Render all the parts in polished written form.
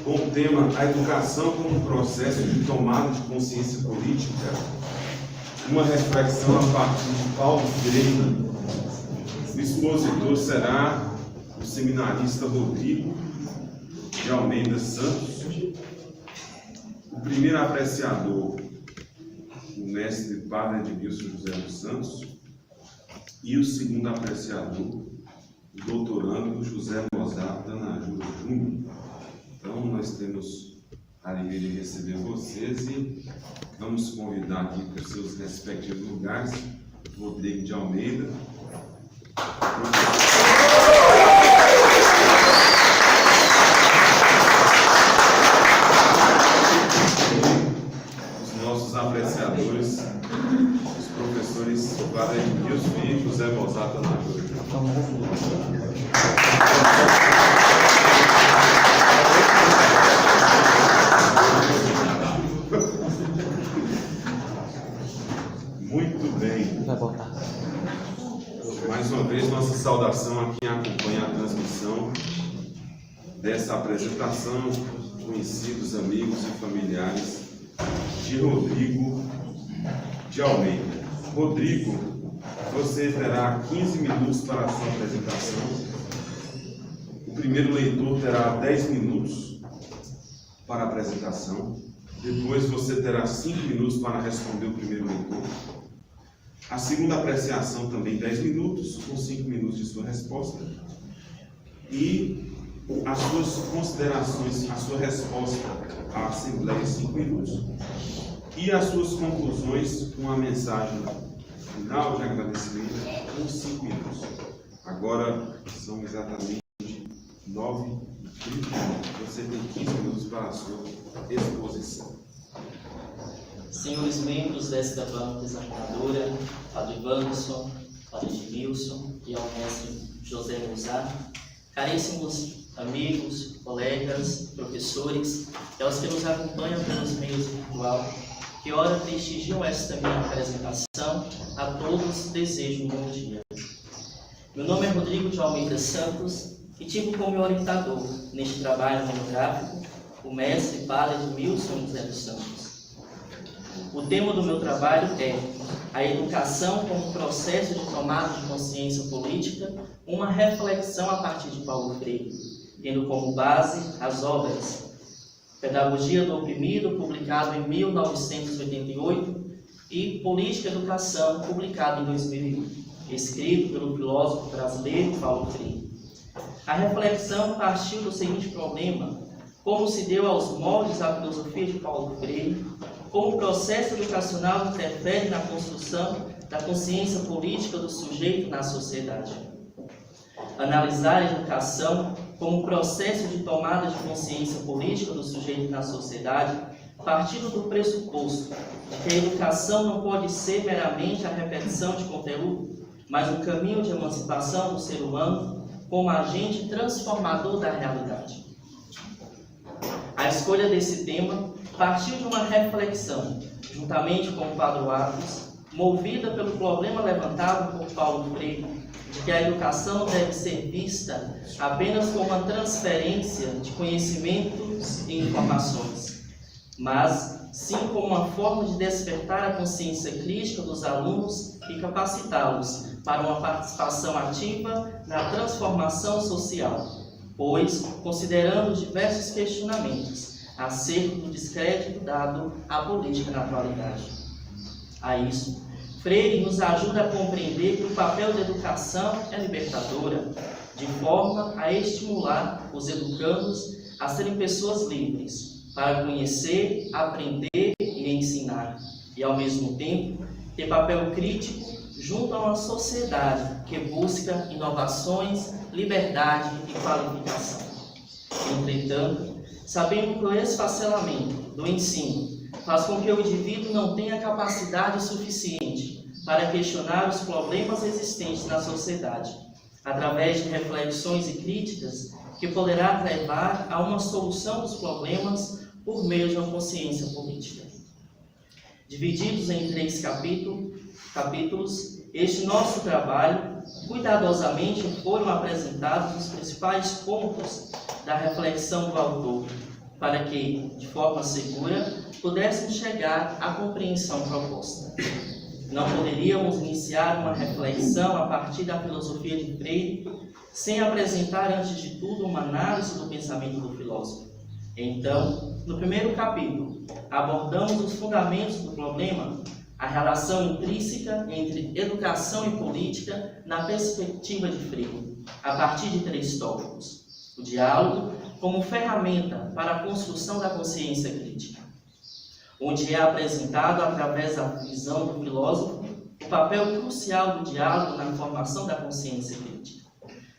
Com o tema A Educação como Processo de Tomada de Consciência Política, uma reflexão a partir de Paulo Freire. O expositor será o seminarista Rodrigo de Almeida Santos. O primeiro apreciador, o mestre Padre Edmilson José dos Santos. E o segundo apreciador, o doutorando José Mozart Tanajura Júnior. Então, nós temos a alegria de receber vocês e vamos convidar aqui para os seus respectivos lugares, Rodrigo de Almeida. Os nossos apreciadores, os professores Padre Edmilson e José Mozart Tanajura Júnior. Muito bem. Mais uma vez, nossa saudação a quem acompanha a transmissão dessa apresentação, conhecidos, amigos e familiares de Rodrigo de Almeida. Rodrigo, você terá 15 minutos para a sua apresentação. O primeiro leitor terá 10 minutos para a apresentação. Depois você terá 5 minutos para responder o primeiro leitor. A segunda apreciação também 10 minutos, com 5 minutos de sua resposta. E as suas considerações, a sua resposta à Assembleia 5 minutos. E as suas conclusões com a mensagem final de agradecimento com 5 minutos. Agora são exatamente 9h30. Você tem 15 minutos para a sua exposição. Senhores membros desta banca examinadora, Padre Wanderson, Padre Edmilson e ao mestre José Mozart, caríssimos amigos, colegas, professores e aos que nos acompanham pelos meios virtuais, que ora prestigiam esta minha apresentação, a todos desejo um bom dia. Meu nome é Rodrigo de Almeida Santos e tive como meu orientador neste trabalho monográfico o mestre Padre Edmilson José dos Santos. O tema do meu trabalho é a educação como processo de tomada de consciência política, uma reflexão a partir de Paulo Freire, tendo como base as obras Pedagogia do Oprimido, publicado em 1988, e Política e Educação, publicado em 2001, escrito pelo filósofo brasileiro Paulo Freire. A reflexão partiu do seguinte problema: como se deu aos moldes da filosofia de Paulo Freire, como o processo educacional interfere na construção da consciência política do sujeito na sociedade. Analisar a educação como processo de tomada de consciência política do sujeito na sociedade, partindo do pressuposto de que a educação não pode ser meramente a repetição de conteúdo, mas um caminho de emancipação do ser humano como agente transformador da realidade. A escolha desse tema partiu de uma reflexão, juntamente com o Padre Atos, movida pelo problema levantado por Paulo Freire, de que a educação deve ser vista apenas como uma transferência de conhecimentos e informações, mas sim como uma forma de despertar a consciência crítica dos alunos e capacitá-los para uma participação ativa na transformação social, pois, considerando diversos questionamentos acerca do descrédito dado à política na atualidade. A isso, Freire nos ajuda a compreender que o papel da educação é libertadora, de forma a estimular os educandos a serem pessoas livres, para conhecer, aprender e ensinar, e ao mesmo tempo ter papel crítico junto a uma sociedade que busca inovações liberdade e qualificação. Entretanto, sabemos que o esfacelamento do ensino faz com que o indivíduo não tenha capacidade suficiente para questionar os problemas existentes na sociedade, através de reflexões e críticas que poderá levar a uma solução dos problemas por meio de uma consciência política. Divididos em 3 capítulos, este nosso trabalho, cuidadosamente foram apresentados os principais pontos da reflexão do autor, para que, de forma segura, pudéssemos chegar à compreensão proposta. Não poderíamos iniciar uma reflexão a partir da filosofia de Freire sem apresentar, antes de tudo, uma análise do pensamento do filósofo. Então, no primeiro capítulo, abordamos os fundamentos do problema, a relação intrínseca entre educação e política na perspectiva de Freire, a partir de 3 tópicos: o diálogo como ferramenta para a construção da consciência crítica, onde é apresentado, através da visão do filósofo, o papel crucial do diálogo na formação da consciência crítica.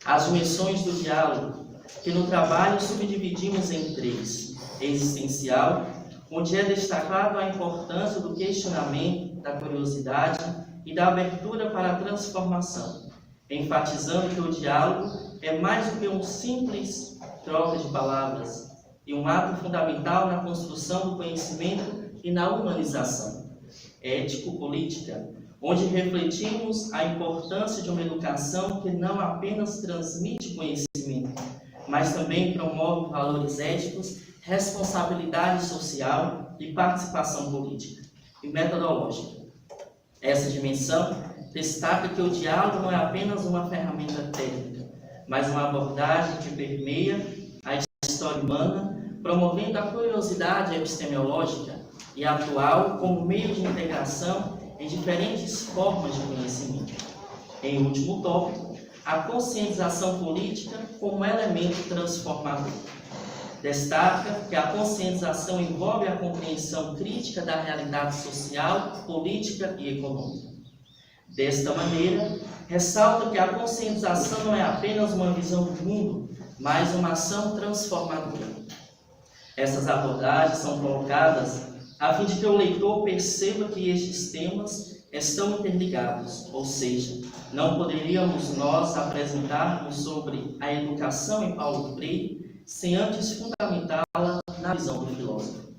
As dimensões do diálogo, que no trabalho subdividimos em 3: existencial, onde é destacado a importância do questionamento, da curiosidade e da abertura para a transformação, enfatizando que o diálogo é mais do que um simples troca de palavras e um ato fundamental na construção do conhecimento e na humanização ético-política, onde refletimos a importância de uma educação que não apenas transmite conhecimento, mas também promove valores éticos, responsabilidade social e participação política e metodológica. Essa dimensão destaca que o diálogo não é apenas uma ferramenta técnica, mas uma abordagem que permeia a história humana, promovendo a curiosidade epistemológica e atual como meio de integração em diferentes formas de conhecimento. Em último tópico, a conscientização política como elemento transformador. Destaca que a conscientização envolve a compreensão crítica da realidade social, política e econômica. Desta maneira, ressalta que a conscientização não é apenas uma visão do mundo, mas uma ação transformadora. Essas abordagens são colocadas a fim de que o leitor perceba que estes temas estão interligados, ou seja, não poderíamos nós apresentarmos sobre a educação em Paulo Freire sem antes fundamentá-la na visão do filósofo.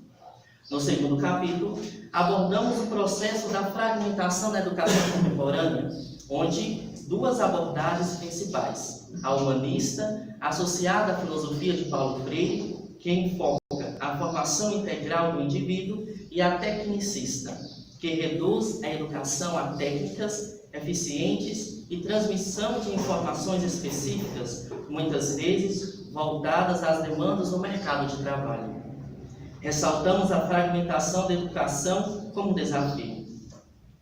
No segundo capítulo, abordamos o processo da fragmentação da educação contemporânea, onde 2 abordagens principais: a humanista, associada à filosofia de Paulo Freire, que enfoca a formação integral do indivíduo, e a tecnicista, que reduz a educação a técnicas eficientes e transmissão de informações específicas, muitas vezes voltadas às demandas do mercado de trabalho. Ressaltamos a fragmentação da educação como desafio,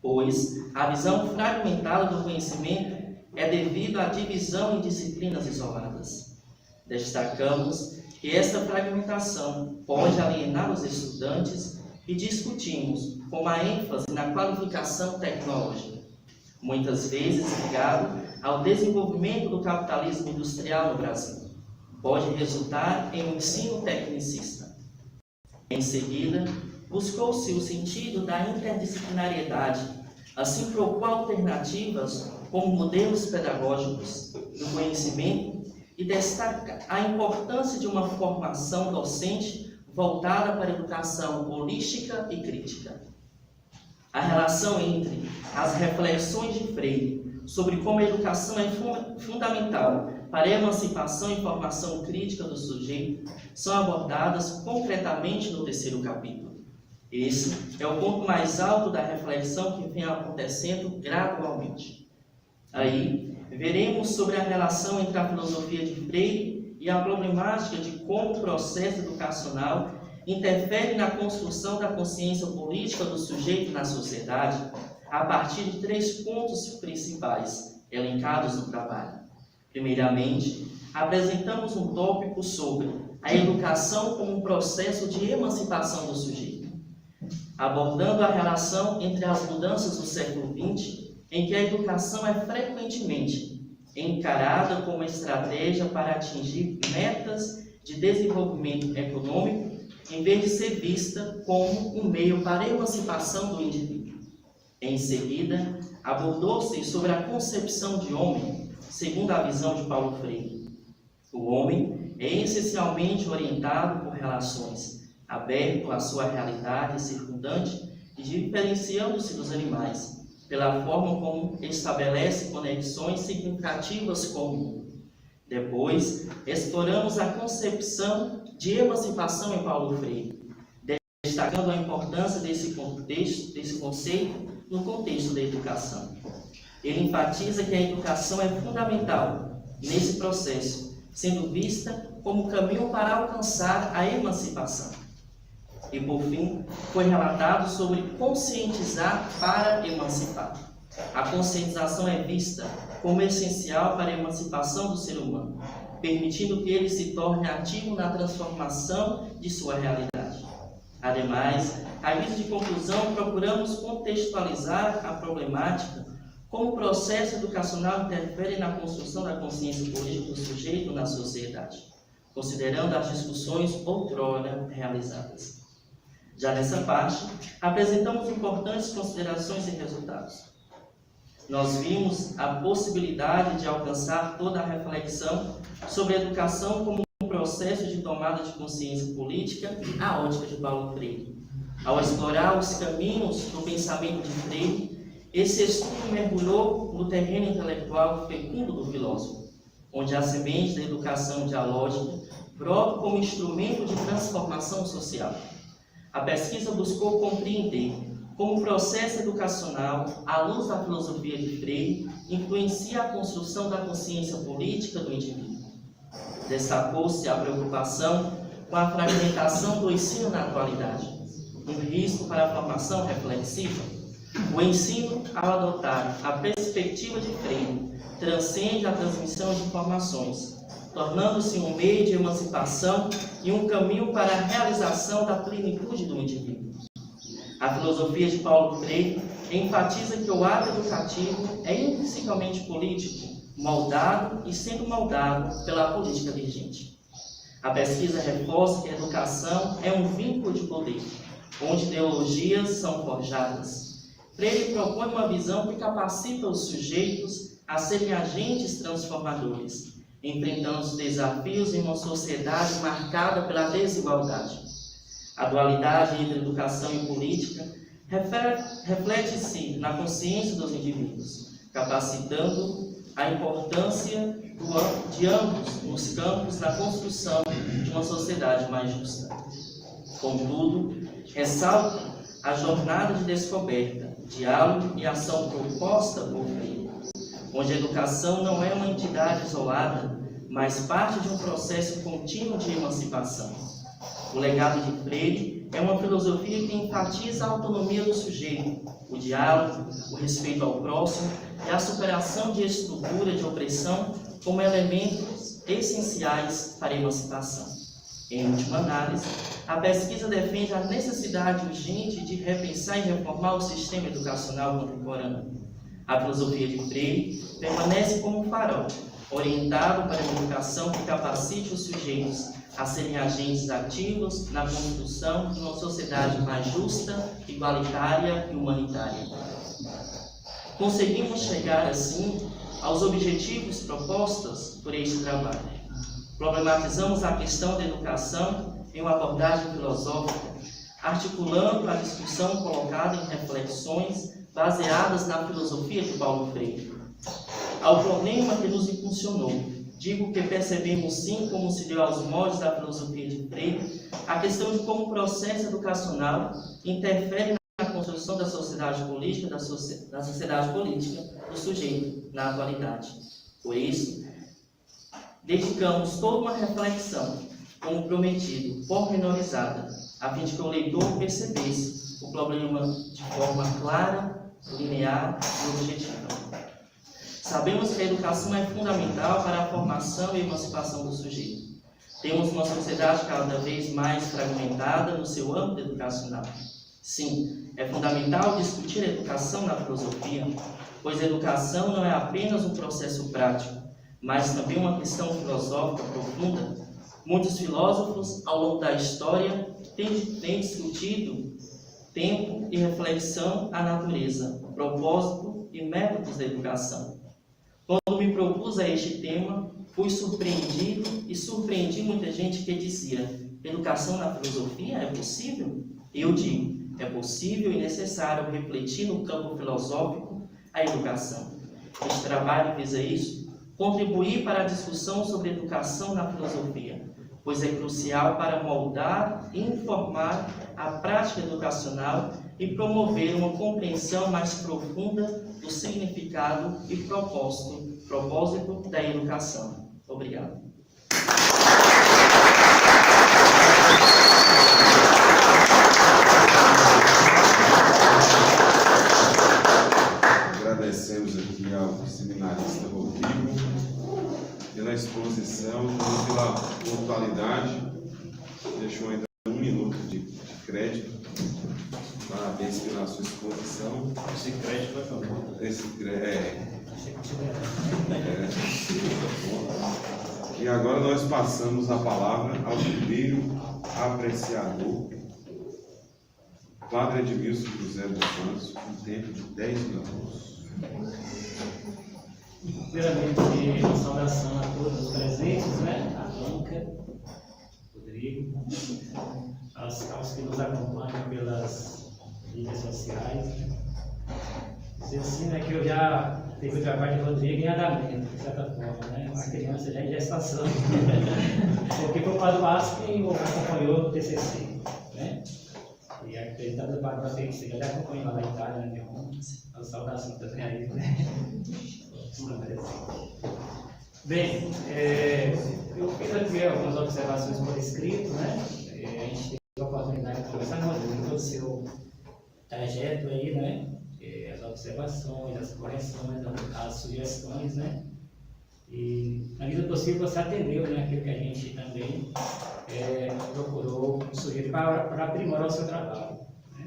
pois a visão fragmentada do conhecimento é devido à divisão em disciplinas isoladas. Destacamos que essa fragmentação pode alienar os estudantes e discutimos com uma ênfase na qualificação tecnológica, muitas vezes ligado ao desenvolvimento do capitalismo industrial no Brasil. Pode resultar em um ensino tecnicista. Em seguida, buscou-se o sentido da interdisciplinariedade, assim procurou alternativas como modelos pedagógicos do conhecimento e destaca a importância de uma formação docente voltada para a educação holística e crítica. A relação entre as reflexões de Freire sobre como a educação é fundamental para a emancipação e formação crítica do sujeito são abordadas concretamente no terceiro capítulo. Esse é o ponto mais alto da reflexão que vem acontecendo gradualmente. Aí, veremos sobre a relação entre a filosofia de Freire e a problemática de como o processo educacional interfere na construção da consciência política do sujeito na sociedade, a partir de 3 pontos principais elencados no trabalho. Primeiramente, apresentamos um tópico sobre a educação como um processo de emancipação do sujeito, abordando a relação entre as mudanças do século XX, em que a educação é frequentemente encarada como estratégia para atingir metas de desenvolvimento econômico, em vez de ser vista como um meio para a emancipação do indivíduo. Em seguida, abordou-se sobre a concepção de homem, segundo a visão de Paulo Freire. O homem é essencialmente orientado por relações, aberto à sua realidade circundante e diferenciando-se dos animais, pela forma como estabelece conexões significativas com o mundo. Depois, exploramos a concepção de emancipação em Paulo Freire, destacando a importância desse conceito no contexto da educação. Ele enfatiza que a educação é fundamental nesse processo, sendo vista como caminho para alcançar a emancipação. E, por fim, foi relatado sobre conscientizar para emancipar. A conscientização é vista como essencial para a emancipação do ser humano, permitindo que ele se torne ativo na transformação de sua realidade. Ademais, à vista de conclusão, procuramos contextualizar a problemática como o processo educacional interfere na construção da consciência política do sujeito na sociedade, considerando as discussões outrora realizadas. Já nessa parte, apresentamos importantes considerações e resultados. Nós vimos a possibilidade de alcançar toda a reflexão sobre a educação como um processo de tomada de consciência política à ótica de Paulo Freire. Ao explorar os caminhos do pensamento de Freire, esse estudo mergulhou no terreno intelectual fecundo do filósofo, onde a semente da educação dialógica brota como instrumento de transformação social. A pesquisa buscou compreender como o processo educacional, à luz da filosofia de Freire, influencia a construção da consciência política do indivíduo. Destacou-se a preocupação com a fragmentação do ensino na atualidade, um risco para a formação reflexiva. O ensino, ao adotar a perspectiva de Freire, transcende a transmissão de informações, tornando-se um meio de emancipação e um caminho para a realização da plenitude do indivíduo. A filosofia de Paulo Freire enfatiza que o ato educativo é intrinsecamente político, moldado e sendo moldado pela política vigente. A pesquisa reforça que a educação é um vínculo de poder, onde ideologias são forjadas. Freire propõe uma visão que capacita os sujeitos a serem agentes transformadores, enfrentando os desafios em uma sociedade marcada pela desigualdade. A dualidade entre educação e política reflete-se na consciência dos indivíduos, capacitando a importância de ambos nos campos na construção de uma sociedade mais justa. Contudo, ressalta a jornada de descoberta, diálogo e ação proposta por Freire, onde a educação não é uma entidade isolada, mas parte de um processo contínuo de emancipação. O legado de Freire é uma filosofia que enfatiza a autonomia do sujeito, o diálogo, o respeito ao próximo e a superação de estrutura de opressão como elementos essenciais para a emancipação. Em última análise, a pesquisa defende a necessidade urgente de repensar e reformar o sistema educacional contemporâneo. A filosofia de Freire permanece como um farol, orientado para uma educação que capacite os sujeitos a serem agentes ativos na construção de uma sociedade mais justa, igualitária e humanitária. Conseguimos chegar, assim, aos objetivos propostos por este trabalho. Problematizamos a questão da educação em uma abordagem filosófica, articulando a discussão colocada em reflexões baseadas na filosofia de Paulo Freire. Ao problema que nos impulsionou, digo que percebemos sim, como se deu aos moldes da filosofia de Freire, a questão de como o processo educacional interfere na construção da sociedade política, da sociedade política do sujeito na atualidade. Por isso, dedicamos toda uma reflexão, como prometido, pormenorizada, a fim de que o leitor percebesse o problema de forma clara, linear e objetiva. Sabemos que a educação é fundamental para a formação e emancipação do sujeito. Temos uma sociedade cada vez mais fragmentada no seu âmbito educacional. Sim, é fundamental discutir a educação na filosofia, pois a educação não é apenas um processo prático, mas também uma questão filosófica profunda. Muitos filósofos, ao longo da história, têm discutido tempo e reflexão à natureza, propósito e métodos da educação. Quando me propus a este tema, fui surpreendido e surpreendi muita gente que dizia: educação na filosofia é possível? Eu digo, é possível e necessário refletir no campo filosófico a educação. Este trabalho visa isso, contribuir para a discussão sobre educação na filosofia, pois é crucial para moldar e informar a prática educacional e promover uma compreensão mais profunda do significado e propósito da educação. Obrigado. Agradecemos aqui ao seminarista Rodrigo pela exposição, pela pontualidade. Deixou ainda 1 minuto de crédito. Parabéns pela sua exposição. Esse crédito vai falar. E agora nós passamos a palavra ao primeiro apreciador, Padre Edmilson José dos Santos, com tempo de 10 minutos. Primeiramente, uma saudação a todos os presentes, né? A Blanca, Rodrigo, aos que nos acompanham pelas mídias sociais. Dizer assim, né, que eu já tive o trabalho de Rodrigo em andamento, de certa forma, né? Uma criança já em gestação. Porque foi o Padre Márcio que me acompanhou no TCC, né? E acreditado no Padre Márcio, eu já acompanhei lá na Itália, né? Uma saudação também aí, né? Bem, eu fiz aqui algumas observações por escrito, né? A gente teve a oportunidade de conversar com todo o seu trajeto aí, né? As observações, as correções, as sugestões, né? E, na medida do possível, você atendeu, né, aquilo que a gente também procurou sugerir para aprimorar o seu trabalho. Né?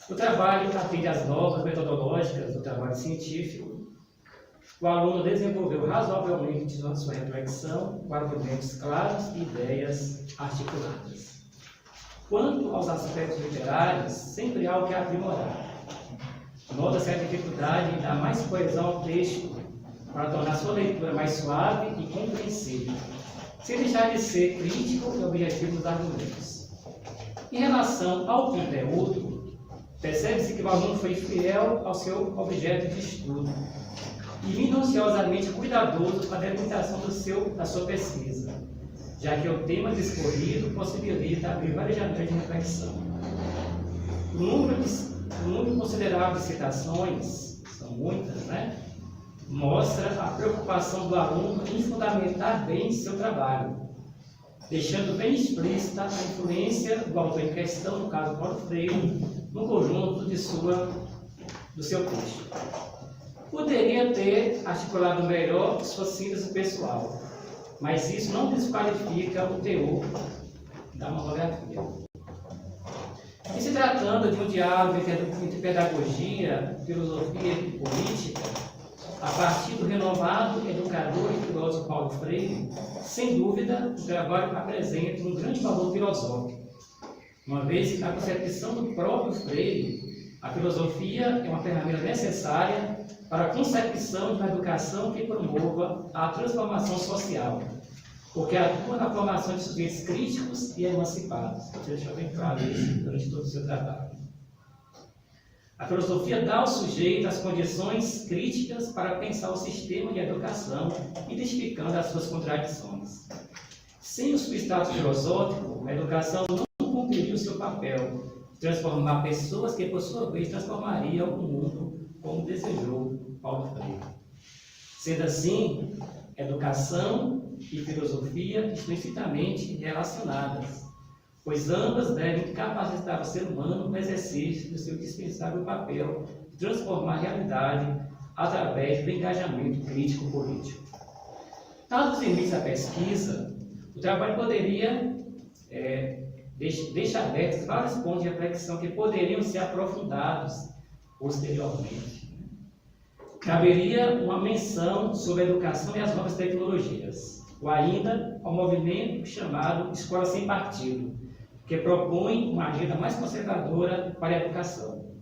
O trabalho atende às normas metodológicas do trabalho científico. O aluno desenvolveu razoavelmente na sua reflexão, com argumentos claros e ideias articuladas. Quanto aos aspectos literários, sempre há algo que aprimorar. Nota-se a dificuldade em dar mais coesão ao texto, para tornar sua leitura mais suave e compreensível, sem deixar de ser crítico e objetivo dos argumentos. Em relação ao conteúdo, percebe-se que o aluno foi fiel ao seu objeto de estudo e minuciosamente cuidadoso com a delimitação da sua pesquisa, já que o tema discorrido possibilita abrir várias janelas de reflexão. O número considerável de citações, são muitas, né? Mostra a preocupação do aluno em fundamentar bem seu trabalho, deixando bem explícita a influência do autor em questão, no caso Paulo Freire, no conjunto do seu texto. Poderia ter articulado melhor sua síntese pessoal, mas isso não desqualifica o teor da monografia. E se tratando de um diálogo entre pedagogia, filosofia e política, a partir do renomado educador e filósofo Paulo Freire, sem dúvida, o trabalho apresenta um grande valor filosófico, uma vez que, na concepção do próprio Freire, a filosofia é uma ferramenta necessária para a concepção de uma educação que promova a transformação social, porque atua na formação de sujeitos críticos e emancipados. Você deixou bem claro isso durante todo o seu trabalho. A filosofia dá ao sujeito as condições críticas para pensar o sistema de educação, identificando as suas contradições. Sem o substrato filosófico, a educação não cumpriria o seu papel de transformar pessoas que, por sua vez, transformariam o mundo como desejou Paulo Freire. Sendo assim, educação e filosofia explicitamente relacionadas, pois ambas devem capacitar o ser humano no exercício do seu indispensável papel de transformar a realidade através do engajamento crítico-político. Dados os limites da pesquisa, o trabalho poderia deixar abertos vários pontos de reflexão que poderiam ser aprofundados posteriormente. caberia uma menção sobre a educação e as novas tecnologias, ou ainda ao movimento chamado Escola Sem Partido, que propõe uma agenda mais conservadora para a educação.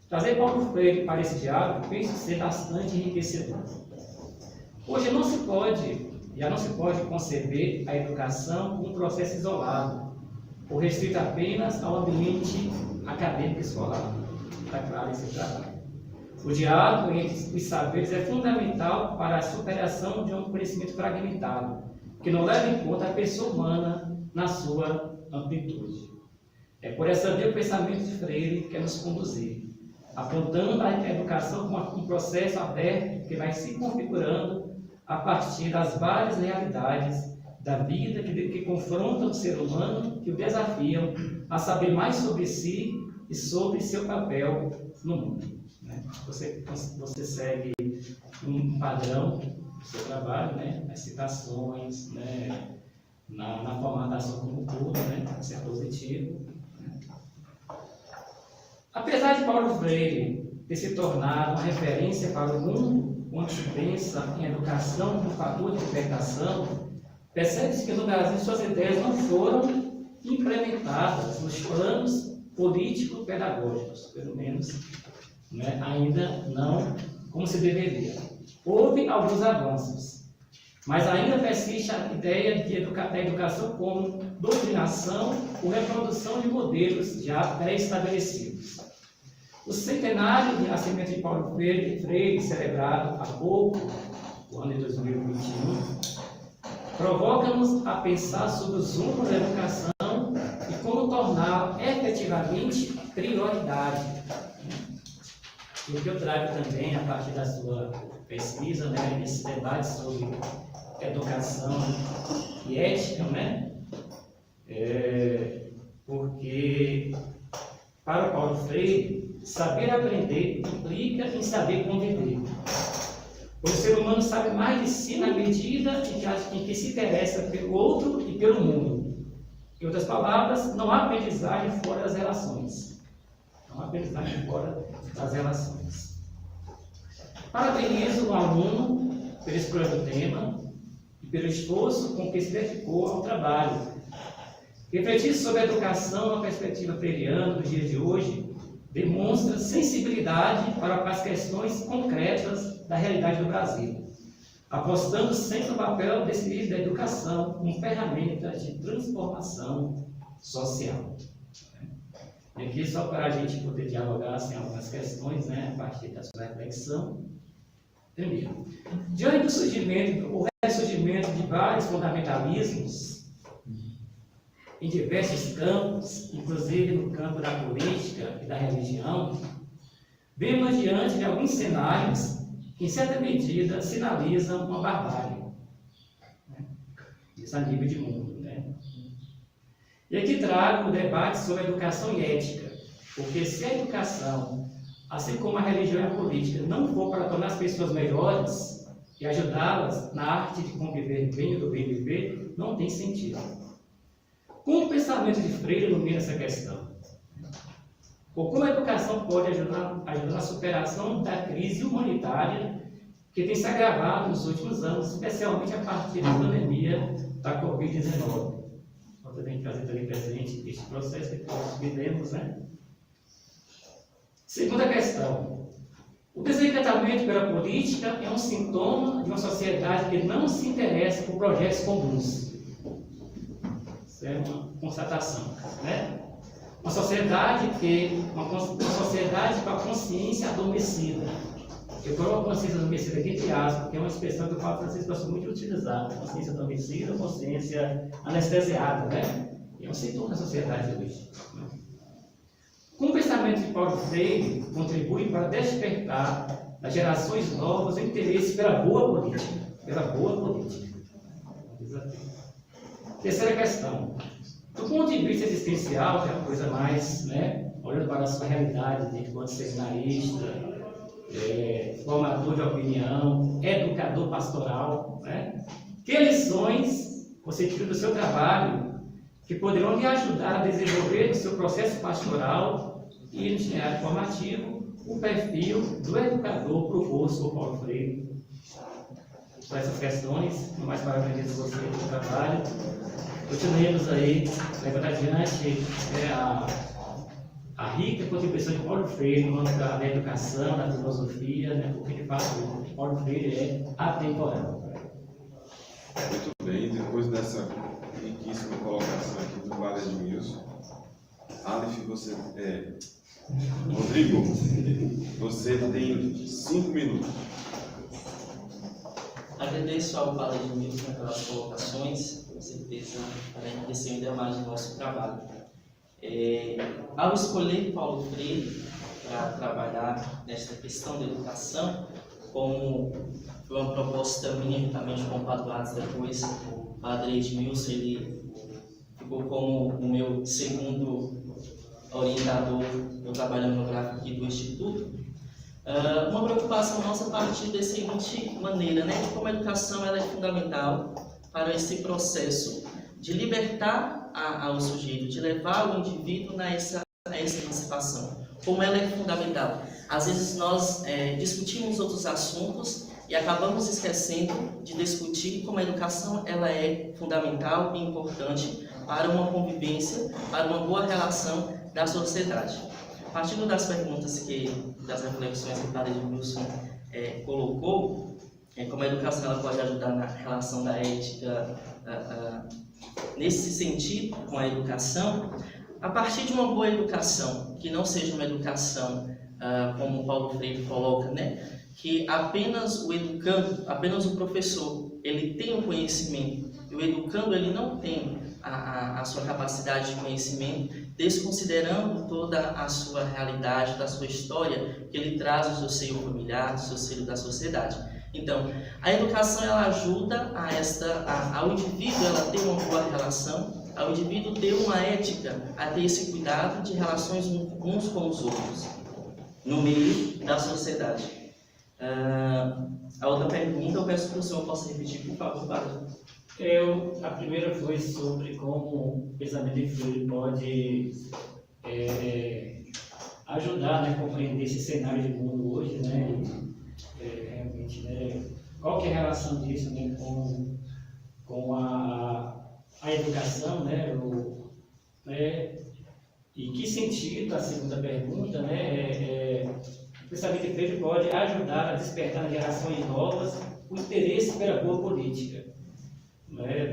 Trazer Paulo Freire para esse diálogo penso ser bastante enriquecedor. Hoje já não se pode conceber a educação como um processo isolado, ou restrito apenas ao ambiente acadêmico escolar. Está claro esse trabalho. O diálogo entre os saberes é fundamental para a superação de um conhecimento fragmentado, que não leva em conta a pessoa humana na sua amplitude. É por essa via o pensamento de Freire que quer nos conduzir, apontando a educação como um processo aberto que vai se configurando a partir das várias realidades da vida que confrontam o ser humano, que o desafiam a saber mais sobre si e sobre seu papel no mundo. Você segue um padrão do seu trabalho, as citações, na formatação como um todo, isso é positivo. Apesar de Paulo Freire ter se tornado uma referência para o mundo quando se pensa em educação como fator de libertação, percebe-se que no Brasil suas ideias não foram implementadas nos planos político-pedagógicos, pelo menos ainda não como se deveria. Houve alguns avanços, mas ainda persiste a ideia da educação como doutrinação ou reprodução de modelos já pré-estabelecidos. O centenário de nascimento de Paulo Freire, celebrado há pouco, o ano de 2021, provoca-nos a pensar sobre os rumos da educação e como torná-la efetivamente prioridade. E o que eu trago também, a partir da sua pesquisa, nesse debate sobre educação e ética, porque para Paulo Freire, saber aprender implica em saber conviver. O ser humano sabe mais de si na medida em que se interessa pelo outro e pelo mundo. Em outras palavras, não há aprendizagem fora das relações. Não há aprendizagem fora das relações. Parabenizo o aluno pela escolha do tema e pelo esforço com que se dedicou ao trabalho. Refletir sobre a educação na perspectiva freiriana dos dias de hoje demonstra sensibilidade para as questões concretas da realidade do Brasil, apostando sempre no papel desse livro da educação como ferramenta de transformação social. E aqui, só para a gente poder dialogar algumas questões, a partir da sua reflexão. Primeiro, diante do surgimento ou ressurgimento de vários fundamentalismos em diversos campos, inclusive no campo da política e da religião, vemos diante de alguns cenários que, em certa medida, sinalizam uma barbárie. Isso a nível de mundo. E aqui trago o debate sobre a educação e ética, porque se a educação, assim como a religião e a política, não for para tornar as pessoas melhores e ajudá-las na arte de conviver bem e do bem viver, não tem sentido. Como o pensamento de Freire ilumina essa questão? Ou como a educação pode ajudar na superação da crise humanitária que tem se agravado nos últimos anos, especialmente a partir da pandemia da Covid-19? Nós devemos trazer também presente este processo que todos vivemos, Segunda questão. O desencantamento pela política é um sintoma de uma sociedade que não se interessa por projetos comuns. Isso é uma constatação, Uma sociedade com a consciência adormecida. Eu coloco a consciência adormecida aqui entre aspas, porque é uma expressão que o Papa Francisco gosta muito de utilizar. Consciência adormecida, consciência anestesiada, E é um sintoma da sociedade hoje. Com o pensamento de Paulo Freire, contribui para despertar nas gerações novas o interesse pela boa política. Desafio. Terceira questão. Do ponto de vista existencial, que é a coisa mais, olhando para a sua realidade de enquanto seminarista, formador de opinião, educador pastoral, que lições você tira do seu trabalho que poderão lhe ajudar a desenvolver o seu processo pastoral e itinerário formativo o perfil do educador proposto por Paulo Freire. Para essas questões, no mais para aprender você do trabalho. Continuemos aí, levando adiante a rica contribuição de Paulo Freire no âmbito da educação, da filosofia, né, porque de fato Paulo Freire é atemporal. Muito bem, depois dessa riquíssima colocação aqui do Padre Edmilson, Aleph, Rodrigo, você tem 5 minutos. Agradeço ao Padre Edmilson pelas colocações, com certeza para enriquecer ainda mais o nosso trabalho. Ao escolher Paulo Freire para trabalhar nesta questão da educação, como foi uma proposta minimamente com o Padre Atos, depois o Padre Edmilson ele ficou como o meu segundo orientador, eu trabalhando no gráfico aqui do Instituto. Uma preocupação nossa a partir da seguinte maneira, né, de como a educação ela é fundamental para esse processo de libertar ao sujeito, de levar o indivíduo a essa emancipação. Como ela é fundamental. Às vezes nós discutimos outros assuntos e acabamos esquecendo de discutir como a educação ela é fundamental e importante para uma convivência, para uma boa relação da sociedade. Partindo das perguntas das reflexões que o Padre Edmilson colocou, como a educação ela pode ajudar na relação da ética, nesse sentido, com a educação, a partir de uma boa educação, que não seja uma educação, como Paulo Freire coloca, né, que apenas o educando, apenas o professor, ele tem o conhecimento, e o educando ele não tem a sua capacidade de conhecimento, desconsiderando toda a sua realidade, da sua história, que ele traz do seu seio familiar, do seu seio da sociedade. Então, a educação ela ajuda ao indivíduo ela ter uma boa relação, ao indivíduo ter uma ética, a ter esse cuidado de relações uns com os outros, no meio da sociedade. A outra pergunta, eu peço que o senhor possa repetir, por favor, Padre. A primeira foi sobre como o pensamento de Freire pode ajudar, né, a compreender esse cenário de mundo hoje, né, realmente, né, qual que é a relação disso, né, com a educação, né, e que sentido, a segunda pergunta, né, o pensamento de Freire pode ajudar a despertar nas gerações novas o interesse pela boa política.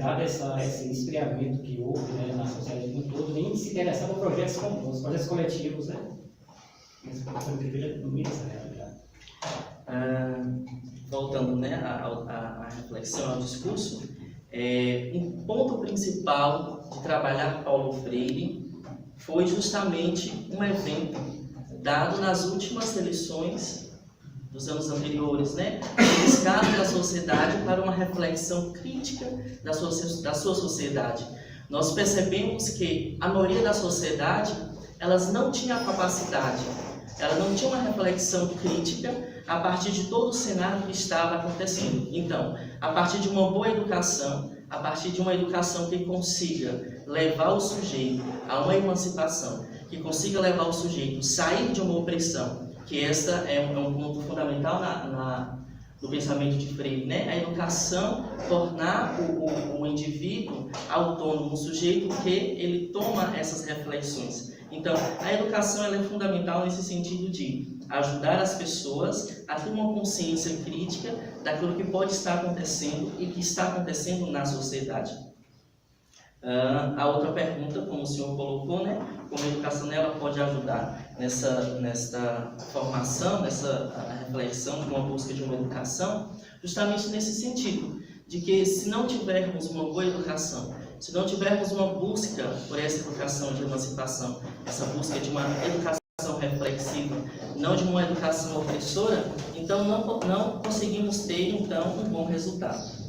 Dado esse esfriamento que houve, né, na sociedade como um todo, nem se interessar por projetos comuns, projetos coletivos, né? Mas o professor de Freire não me essa realidade. Voltando, né, à reflexão, ao discurso, um ponto principal de trabalhar Paulo Freire foi justamente um evento dado nas últimas eleições dos anos anteriores, né, o resgate da sociedade para uma reflexão crítica da sua sociedade. Nós percebemos que a maioria da sociedade, elas não tinha a capacidade, ela não tinha uma reflexão crítica a partir de todo o cenário que estava acontecendo. Então, a partir de uma boa educação, a partir de uma educação que consiga levar o sujeito a uma emancipação, que consiga levar o sujeito a sair de uma opressão, que essa é um ponto fundamental no pensamento de Freire, né? A educação tornar o indivíduo autônomo, um sujeito que ele toma essas reflexões. Então, a educação ela é fundamental nesse sentido de ajudar as pessoas a ter uma consciência crítica daquilo que pode estar acontecendo e que está acontecendo na sociedade. A outra pergunta, como o senhor colocou, né, como a educação ela pode ajudar nessa formação, nessa reflexão de uma busca de uma educação, justamente nesse sentido, de que se não tivermos uma boa educação, se não tivermos uma busca por essa educação de emancipação, essa busca de uma educação reflexiva, não de uma educação opressora, então não conseguimos ter então um bom resultado.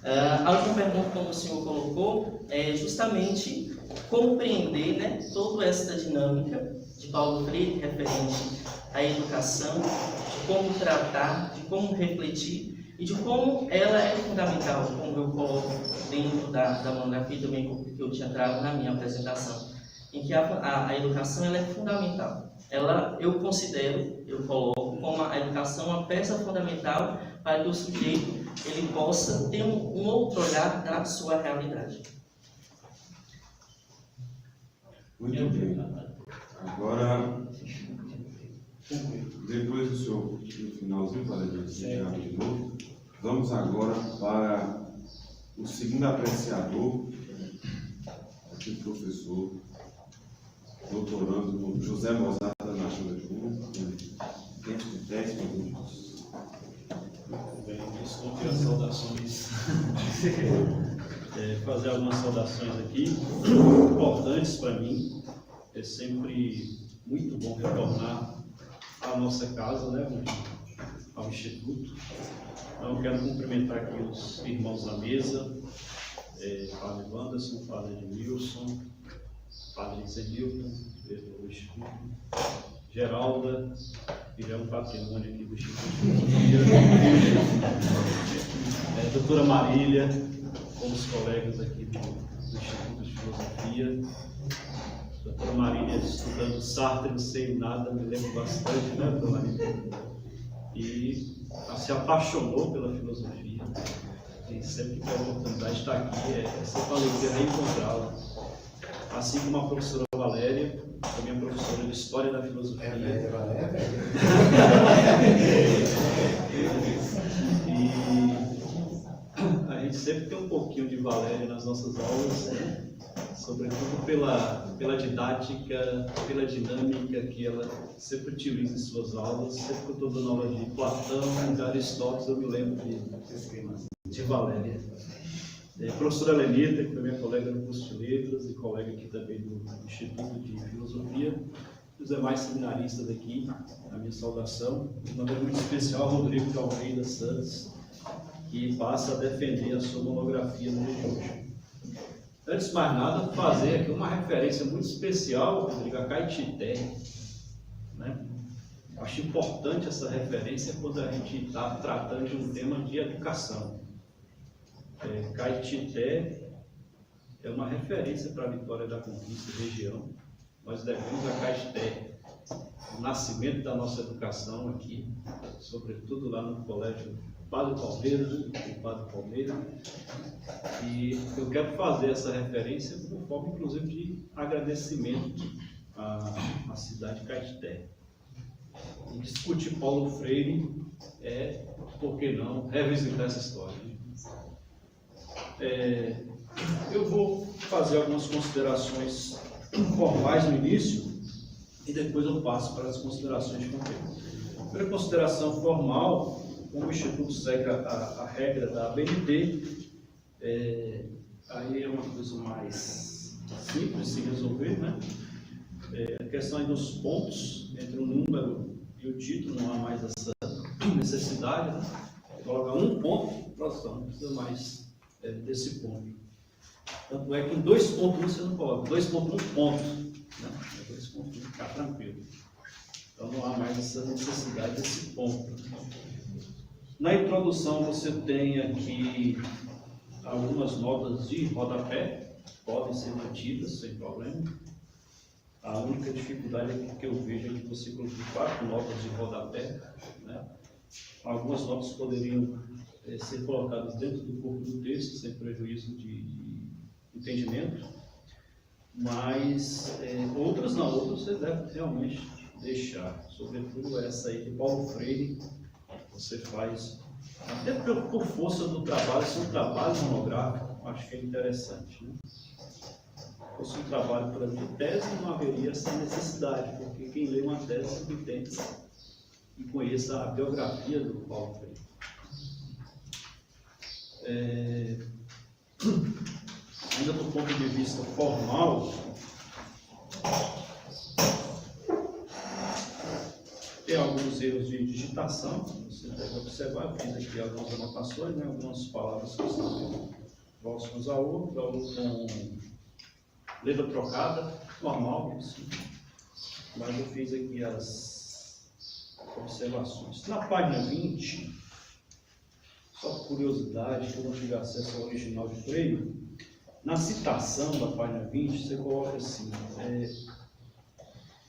A última pergunta, como o senhor colocou, é justamente compreender, né, toda essa dinâmica de Paulo Freire referente à educação, de como tratar, de como refletir e de como ela é fundamental, como eu coloco dentro da monografia também que eu tinha trago na minha apresentação. em que a educação ela é fundamental. Eu considero, eu coloco como a educação uma peça fundamental para que o sujeito ele possa ter um outro olhar da sua realidade. Muito bem. Agora, depois do senhor, no finalzinho, para a gente encerrar de novo, vamos agora para o segundo apreciador, aqui, professor, doutorando José Mozart da Nativa Júnior, dentro de 10 minutos. Bem, desculpe as saudações. Fazer algumas saudações aqui, importantes para mim. É sempre muito bom retornar à nossa casa, né, ao Instituto. Então, quero cumprimentar aqui os irmãos da mesa, Padre Wanderson, Padre Edmilson, Padre Zenilton, do Instituto, Geralda, que é um patrimônio aqui do Instituto de Filosofia, doutora Marília, com os colegas aqui do Instituto de Filosofia, doutora Marília estudando Sartre, não sei nada, me lembro bastante, né, doutora Marília? E se apaixonou pela filosofia, e sempre que tem a oportunidade de estar aqui, é sempre alegria reencontrá-la. Assim como a professora Valéria, a minha professora de História da Filosofia. E a gente sempre tem um pouquinho de Valéria nas nossas aulas, né? Sobretudo pela didática, pela dinâmica que ela sempre utiliza em suas aulas. Sempre que eu estou dando aula de Platão, de Aristóteles, eu me lembro de Valéria. Professora Lenita, que foi minha colega no curso de Letras e colega aqui também do Instituto de Filosofia, os demais seminaristas aqui, a minha saudação. De maneira muito especial, Rodrigo de Almeida Santos, que passa a defender a sua monografia no dia de hoje. Antes de mais nada, fazer aqui uma referência muito especial, Rodrigo, a Caetité, né? Acho importante essa referência quando a gente está tratando de um tema de educação. Caetité é uma referência para a Vitória da Conquista e região. Nós devemos a Caetité o nascimento da nossa educação aqui, sobretudo lá no Colégio Padre Palmeira, o Padre Palmeira. E eu quero fazer essa referência como forma, inclusive, de agradecimento à cidade de Caetité. E discutir Paulo Freire por que não, revisitar essa história. Eu vou fazer algumas considerações formais no início e depois eu passo para as considerações de conteúdo. A primeira consideração formal, como o Instituto segue a regra da ABNT, aí é uma coisa mais simples de se resolver, né? A questão dos pontos entre o número e o título, não há mais essa necessidade, né? Coloca um ponto, próximo, não precisa mais desse ponto. Tanto é que em 2.1 você não coloca, 2.1 ponto, né? 2.1, ficar tranquilo. Então não há mais essa necessidade desse ponto. Na introdução você tem aqui algumas notas de rodapé, podem ser mantidas sem problema. A única dificuldade que eu vejo é que você colocou 4 notas de rodapé, né? Algumas notas poderiam ser colocadas dentro do corpo do texto, sem prejuízo de entendimento, mas outras não, outras você deve realmente deixar, sobretudo essa aí de Paulo Freire, você faz, até por força do trabalho, se um trabalho monográfico, acho que é interessante, né? Se fosse um trabalho, por exemplo, de tese, não haveria essa necessidade, porque quem lê uma tese entende e conheça a biografia do Paulo Freire. Ainda do ponto de vista formal, tem alguns erros de digitação, você deve observar. Eu fiz aqui algumas anotações, né? Algumas palavras que estão próximas a outra, ou com letra trocada, normal, assim. Mas eu fiz aqui as observações. Na página 20, só por curiosidade, que eu não tive acesso ao original de Freire, Na citação da página 20, você coloca assim,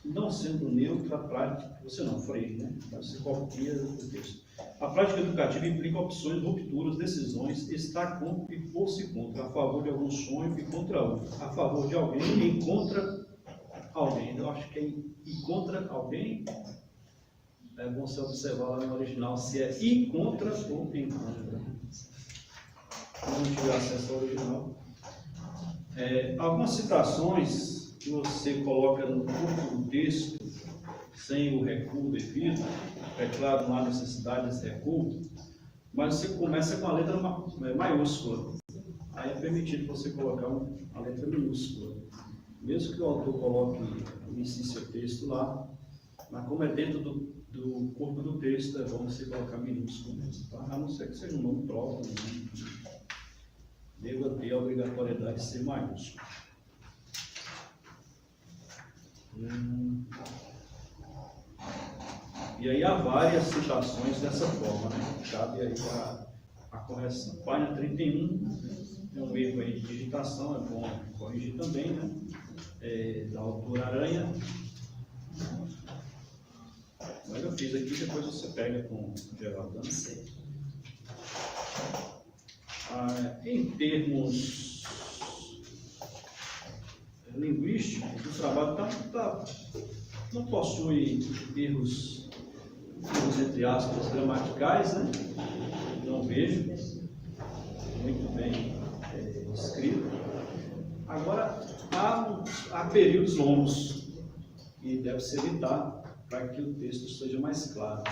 não sendo neutra a prática, você não, Freire, né? Você copia o texto. A prática educativa implica opções, rupturas, decisões, está contra e por-se contra, a favor de algum sonho e contra outro, a favor de alguém e contra alguém. Eu acho que é e contra alguém, é bom você observar lá no original se é e contra ou em contra. Não tive acesso ao original. Algumas citações que você coloca no corpo do texto, sem o recuo devido, é claro, não há necessidade desse recuo, mas você começa com a letra maiúscula. Aí é permitido você colocar a letra minúscula. Mesmo que o autor coloque, inicie seu texto lá, mas como é dentro do corpo do texto, é bom você colocar minúsculo mesmo, tá? A não ser que seja um nome próprio, né? Deva ter a obrigatoriedade de ser maiúsculo. E aí há várias citações dessa forma, né? Cabe aí a correção. Página 31, tem um erro aí de digitação, é bom corrigir também, né? Da autora Aranha. Mas eu fiz aqui, depois você pega com o Geraldo. Em termos linguísticos, o trabalho não possui erros entre aspas gramaticais, né? Não vejo, muito bem escrito. Agora, há períodos longos e deve-se evitar para que o texto seja mais claro.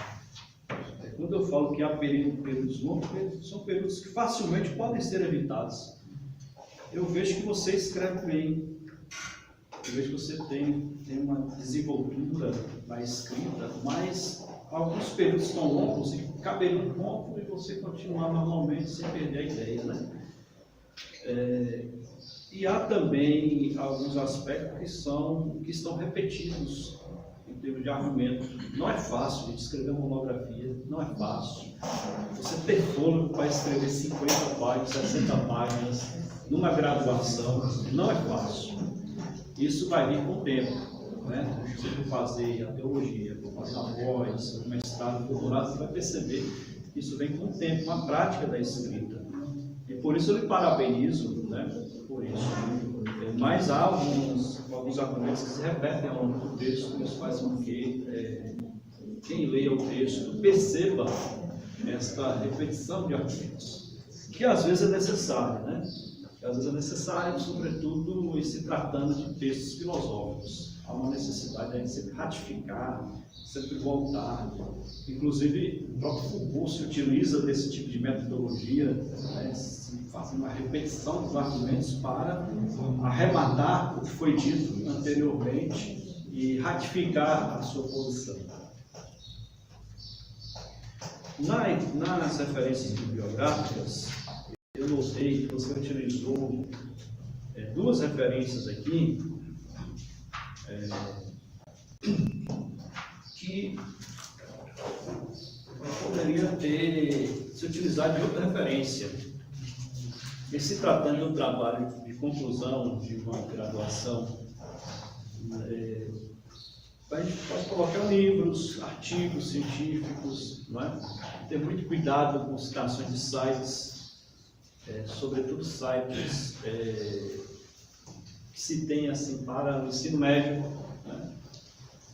Quando eu falo que há períodos longos, são períodos que facilmente podem ser evitados. Eu vejo que você escreve bem, eu vejo que você tem uma desenvoltura na escrita, mas alguns períodos tão longos e caberia um ponto e você continuar normalmente sem perder a ideia, né? E há também alguns aspectos que estão repetidos em termos de argumento. Não é fácil, gente, escrever uma monografia, não é fácil. Você ter fôlego para escrever 50 páginas, 60 páginas, numa graduação, não é fácil. Isso vai vir com o tempo, né? Você for fazer a teologia, for fazer a pós, o mestrado, o doutorado, você vai perceber que isso vem com o tempo, com a prática da escrita. E por isso eu lhe parabenizo, né? Por isso. Mas há alguns argumentos que se repetem ao longo do texto, que isso faz com que quem leia o texto perceba esta repetição de argumentos, que às vezes é necessária, né? Que às vezes é necessário, sobretudo em se tratando de textos filosóficos. Há uma necessidade de sempre ratificar, sempre voltar. Inclusive, o próprio Foucault se utiliza desse tipo de metodologia, né? Fazendo uma repetição dos argumentos para arrematar o que foi dito anteriormente e ratificar a sua posição. Nas referências bibliográficas, eu notei que você utilizou duas referências aqui que poderia ter se utilizado de outra referência. E se tratando de um trabalho de conclusão de uma graduação, a gente pode colocar livros, artigos científicos, não é? Ter muito cuidado com citações de sites, sobretudo sites que se tem assim para o ensino médio, né?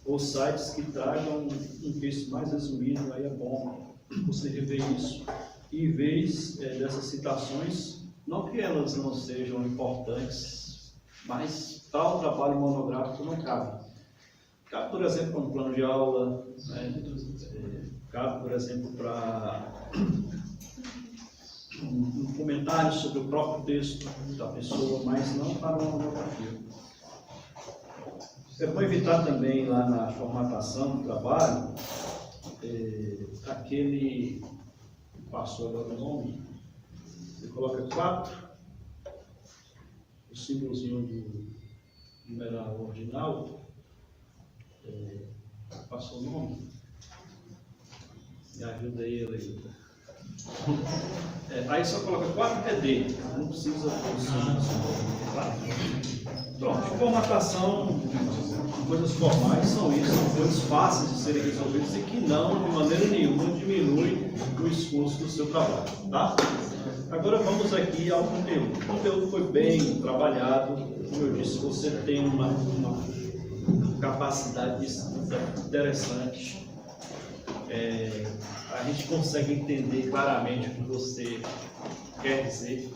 Ou sites que tragam um texto mais resumido. Aí é bom você rever isso. E em vez dessas citações, não que elas não sejam importantes, mas para o trabalho monográfico não cabe. Cabe, por exemplo, para um plano de aula, né? Cabe, por exemplo, para um comentário sobre o próprio texto da pessoa, mas não para uma monografia. É bom evitar também lá na formatação do trabalho aquele, passou agora o nome, você coloca 4, o símbolozinho do numeral ordinal, passou o nome, me ajuda aí, Eleita. Aí só coloca 4PD, não precisa pronto, formatação, coisas formais são isso, são coisas fáceis de serem resolvidas e que não, de maneira nenhuma, diminui o esforço do seu trabalho, tá? Agora vamos aqui ao conteúdo. O conteúdo foi bem trabalhado, como eu disse, você tem uma capacidade de escuta interessante. A gente consegue entender claramente o que você quer dizer,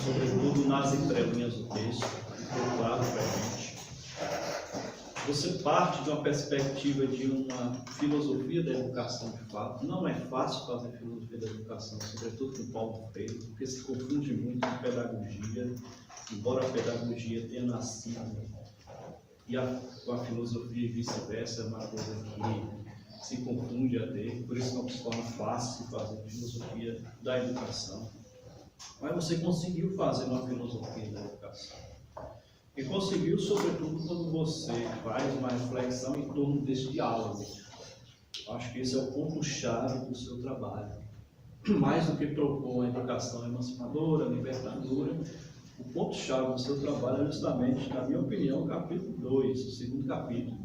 sobretudo nas entrelinhas do texto, ficou claro para a gente. Você parte de uma perspectiva de uma filosofia da educação de fato. Não é fácil fazer filosofia da educação, sobretudo com Paulo Freire, porque se confunde muito com pedagogia, embora a pedagogia tenha nascido com a filosofia e vice-versa, é uma coisa que se confunde até, por isso não se torna fácil fazer filosofia da educação. Mas você conseguiu fazer uma filosofia da educação. E conseguiu, sobretudo, quando você faz uma reflexão em torno desse diálogo. Acho que esse é o ponto-chave do seu trabalho. Mais do que propor a educação emancipadora, libertadora, o ponto-chave do seu trabalho é justamente, na minha opinião, o capítulo 2, o segundo capítulo,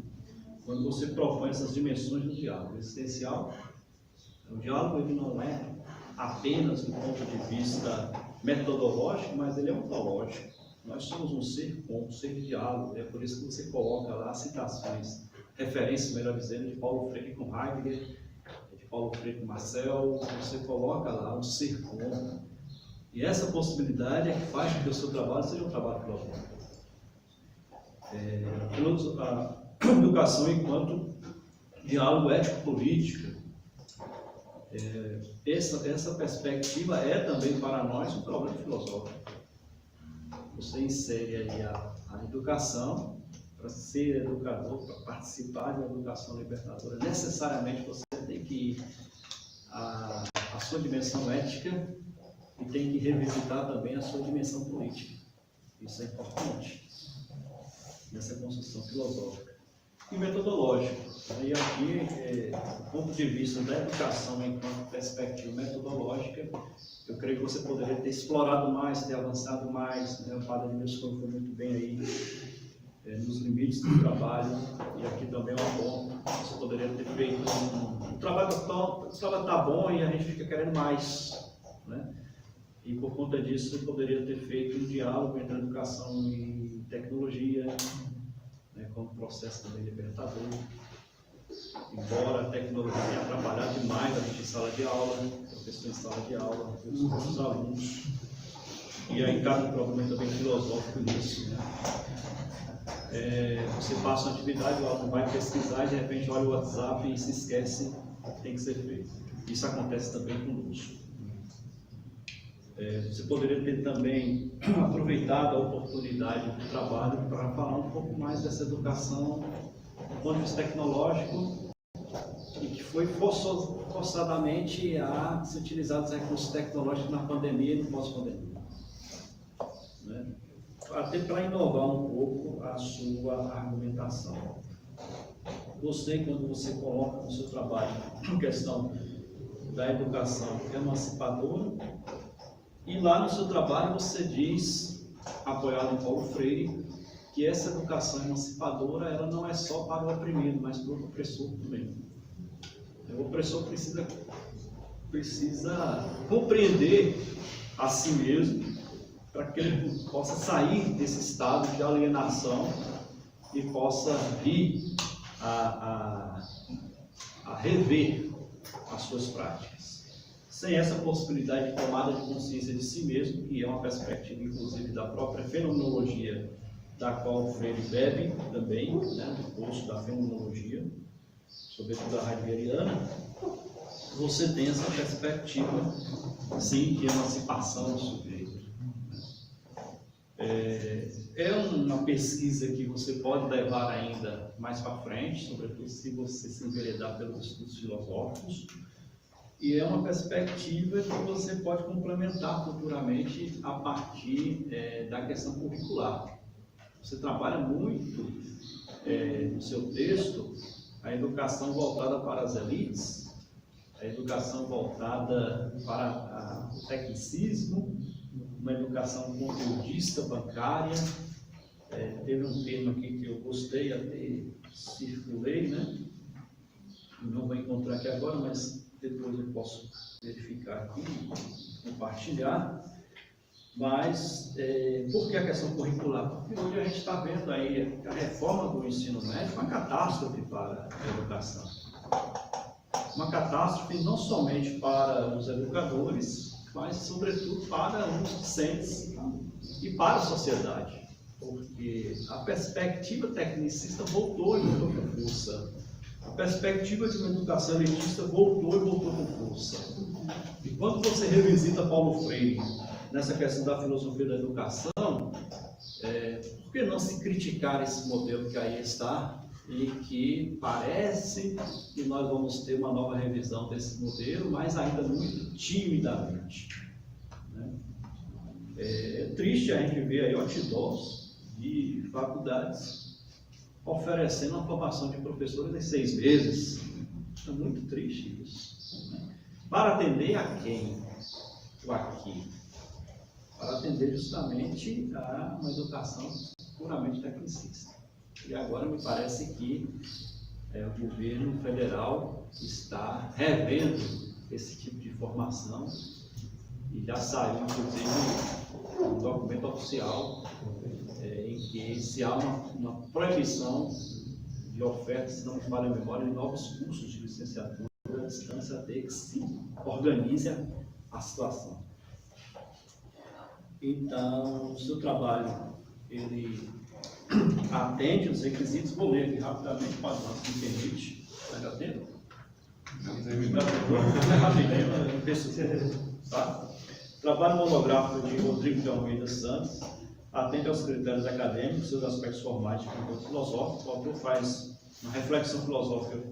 quando você propõe essas dimensões do diálogo. Existencial, o diálogo ele não é apenas do ponto de vista metodológico, mas ele é ontológico. Nós somos um ser com, um ser de diálogo, é por isso que você coloca lá citações, referências, melhor dizendo, de Paulo Freire com Heidegger, de Paulo Freire com Marcel, você coloca lá um ser com. E essa possibilidade é que faz com que o seu trabalho seja um trabalho filosófico. A educação enquanto diálogo ético-político, essa perspectiva é também para nós um problema filosófico. Você insere aí a educação, para ser educador, para participar de uma educação libertadora, necessariamente você tem que ir à sua dimensão ética e tem que revisitar também a sua dimensão política. Isso é importante nessa construção filosófica. E metodológico. E aqui, do ponto de vista da educação enquanto perspectiva metodológica, eu creio que você poderia ter explorado mais, ter avançado mais, né? O padre Nilson foi muito bem aí, nos limites do trabalho, e aqui também é um ponto, você poderia ter feito o trabalho está bom e a gente fica querendo mais, né? E por conta disso, você poderia ter feito um diálogo entre a educação e tecnologia, né, como processo também libertador. Embora a tecnologia tenha atrapalhado demais a gente em sala de aula, a professor em sala de aula, os alunos. E aí cabe um problema também filosófico nisso, né? Você passa uma atividade, o aluno vai pesquisar e de repente olha o WhatsApp e se esquece que tem que ser feito. Isso acontece também conosco. Você poderia ter também aproveitado a oportunidade do trabalho para falar um pouco mais dessa educação do ponto de vista tecnológico e que foi forçadamente a se utilizar os recursos tecnológicos na pandemia e no pós-pandemia, né? Até para inovar um pouco a sua argumentação. Gostei quando você coloca no seu trabalho a questão da educação emancipadora. E lá no seu trabalho você diz, apoiado em Paulo Freire, que essa educação emancipadora ela não é só para o oprimido, mas para o opressor também. O opressor precisa compreender a si mesmo para que ele possa sair desse estado de alienação e possa vir a rever as suas práticas. Sem essa possibilidade de tomada de consciência de si mesmo, que é uma perspectiva, inclusive, da própria fenomenologia, da qual o Freire bebe também, né, do curso da fenomenologia, sobretudo a heideggeriana, você tem essa perspectiva, sim, de emancipação do sujeito. É uma pesquisa que você pode levar ainda mais para frente, sobretudo se você se enveredar pelos estudos filosóficos. E é uma perspectiva que você pode complementar futuramente a partir da questão curricular. Você trabalha muito no seu texto a educação voltada para as elites, a educação voltada para o tecnicismo, uma educação conteudista bancária. Teve um termo aqui que eu gostei, até circulei, né? Não vou encontrar aqui agora, mas depois eu posso verificar aqui, compartilhar. Mas, por que a questão curricular? Porque hoje a gente está vendo aí a reforma do ensino médio, uma catástrofe para a educação. Uma catástrofe não somente para os educadores, mas, sobretudo, para os docentes e para a sociedade. Porque a perspectiva tecnicista voltou e voltou com força. A perspectiva de uma educação elitista voltou e voltou com força. E quando você revisita Paulo Freire nessa questão da filosofia da educação, por que não se criticar esse modelo que aí está e que parece que nós vamos ter uma nova revisão desse modelo, mas ainda muito timidamente, né? É triste a gente ver aí outdoors de faculdades oferecendo uma formação de professores em 6 meses. É muito triste isso, né? Para atender a quem? Ou aqui? Para atender justamente a uma educação puramente tecnicista. E agora me parece que o governo federal está revendo esse tipo de formação e já saiu, inclusive, um documento oficial em que se há uma proibição de oferta, se não me falha a memória, de novos cursos de licenciatura à distância até que se organize a situação. Então, o seu trabalho, ele atende os requisitos. Vou ler aqui rapidamente, para nós, se me permite. Está já tempo? Rapidinho, tá? Trabalho monográfico de Rodrigo de Almeida Santos atende aos critérios acadêmicos, seus aspectos formais e conteúdo filosófico. O autor faz uma reflexão filosófica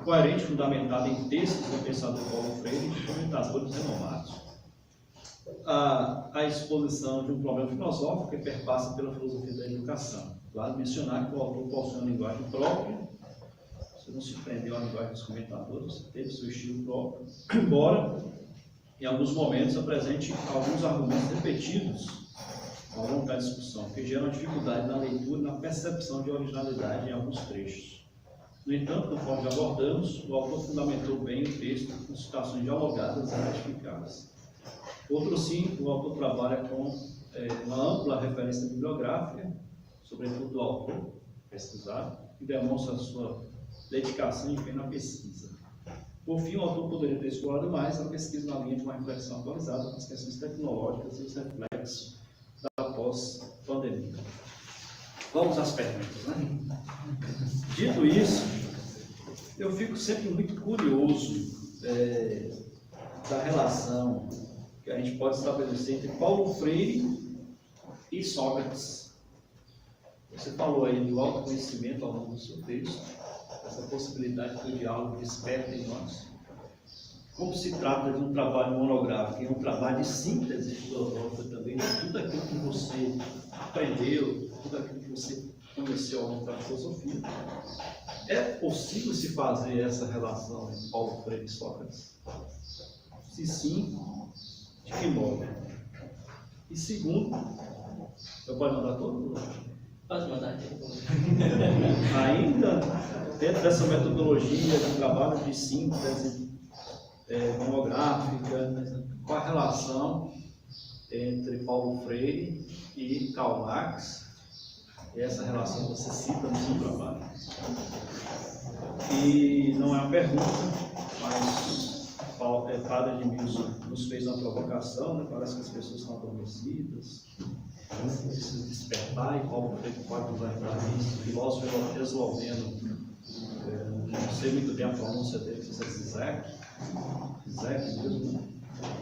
coerente, fundamentada em textos do pensador Paulo Freire e de comentadores renomados. A exposição de um problema filosófico que perpassa pela filosofia da educação. Vale mencionar que o autor possui uma linguagem própria. Você não se prendeu à linguagem dos comentadores, teve seu estilo próprio, embora em alguns momentos apresente alguns argumentos repetidos ao longo da discussão, que geram dificuldade na leitura e na percepção de originalidade em alguns trechos. No entanto, conforme já abordamos, o autor fundamentou bem o texto com citações dialogadas e ratificadas. Outro sim, o autor trabalha com uma ampla referência bibliográfica, sobretudo do autor pesquisado, que demonstra a sua dedicação e empenho na pesquisa. Por fim, o autor poderia ter explorado mais a pesquisa na linha de uma reflexão atualizada com as questões tecnológicas e os reflexos da pós-pandemia. Vamos às perguntas, né? Dito isso, eu fico sempre muito curioso da relação que a gente pode estabelecer entre Paulo Freire e Sócrates. Você falou aí do autoconhecimento ao longo do seu texto, essa possibilidade que o diálogo desperta em nós. Como se trata de um trabalho monográfico e um trabalho de síntese filosófica também, de tudo aquilo que você aprendeu, tudo aquilo que você conheceu ao longo da filosofia, é possível se fazer essa relação entre Paulo Freire e Sócrates? Se sim, de que modo? E segundo, eu posso mandar todo? Pode mandar aqui. Ainda dentro dessa metodologia de trabalho de síntese monográfica, qual a relação entre Paulo Freire e Karl Marx? E essa relação você cita no seu trabalho. E não é uma pergunta, mas Padre Edmilson nos fez uma provocação, né? Parece que as pessoas estão adormecidas, precisam despertar, e Paulo Freire pode nos ajudar nisso. O filósofo esloveno, não sei muito bem a pronúncia dele, se é Zizek mesmo.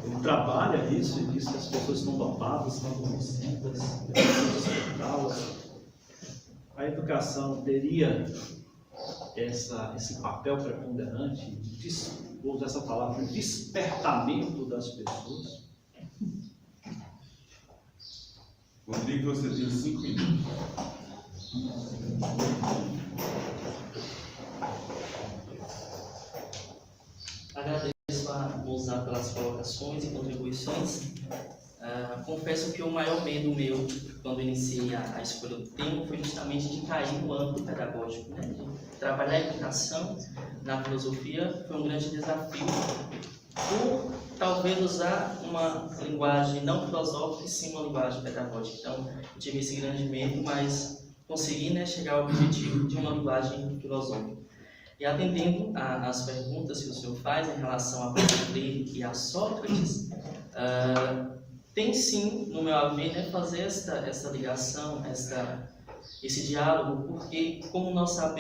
Ele trabalha isso e diz que as pessoas estão dopadas, estão adormecidas, precisam despertá-las. A educação teria esse papel preponderante, vou usar essa palavra, despertamento das pessoas. Rodrigo, você tem 5 minutos. Agradeço. participações e contribuições. Confesso que o maior medo meu, quando iniciei a escolha do tema, foi justamente de cair no âmbito pedagógico, né? De trabalhar a educação na filosofia foi um grande desafio, por talvez usar uma linguagem não filosófica e sim uma linguagem pedagógica. Então, eu tive esse grande medo, mas consegui, né, chegar ao objetivo de uma linguagem filosófica. E atendendo às perguntas que o senhor faz em relação a Paulo Freire e a Sócrates, tem sim, no meu haver, né, fazer essa ligação, esse diálogo, porque, como nós sabemos,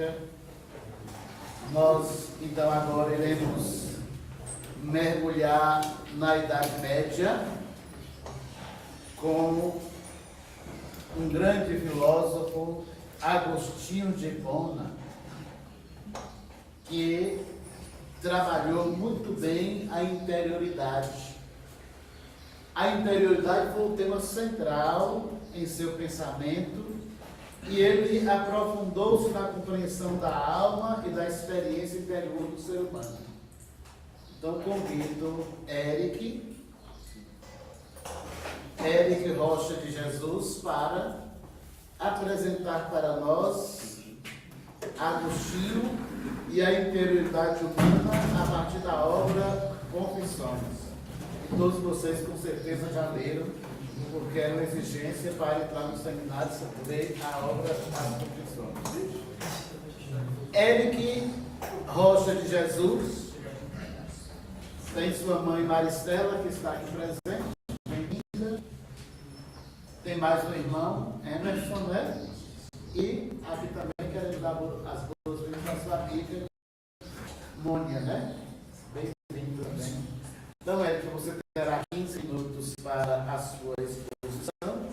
Católica. Nós, então, agora iremos mergulhar na Idade Média com um grande filósofo, Agostinho de Hipona, que trabalhou muito bem a interioridade. A interioridade foi o tema central em seu pensamento e ele aprofundou-se na compreensão da alma e da experiência interior do ser humano. Então, convido Eric Rocha de Jesus para apresentar para nós Agostinho e a interioridade humana a partir da obra Confissões. E todos vocês com certeza já leram, porque é uma exigência para entrar no seminário ler a obra As Confissões. Eric Rocha de Jesus tem sua mãe Maristela, que está aqui presente, bem-vinda. Tem mais um irmão, Emerson, né? E aqui também queremos dar as boas-vindas à sua amiga Mônia, né? Bem-vindo também. Então, Eric, você terá 15 minutos para a sua exposição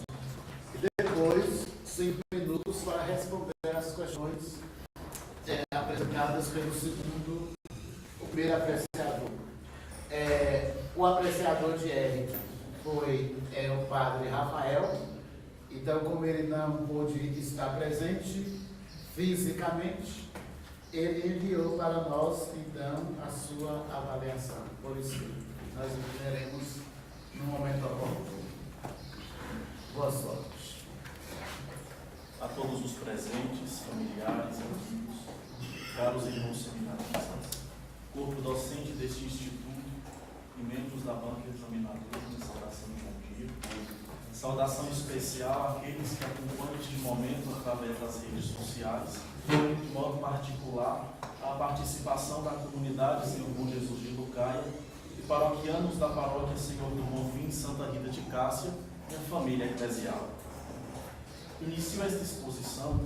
e depois 5 minutos para responder as questões apresentadas pelo o primeiro apreciador. O apreciador de Eric foi o padre Rafael. Então, como ele não pôde estar presente fisicamente, ele enviou para nós, então, a sua avaliação. Por isso, nós veremos no momento oportuno. Boa sorte. A todos os presentes, familiares, amigos, caros irmãos seminaristas, corpo docente deste instituto e membros da banca examinadora de saudação de bom dia. Saudação especial àqueles que acompanham este momento através das redes sociais, de modo particular a participação da comunidade Senhor Bom Jesus de Lucaia e paroquianos da paróquia Senhor do Bonfim, Santa Rita de Cássia e a família eclesial. Inicio esta exposição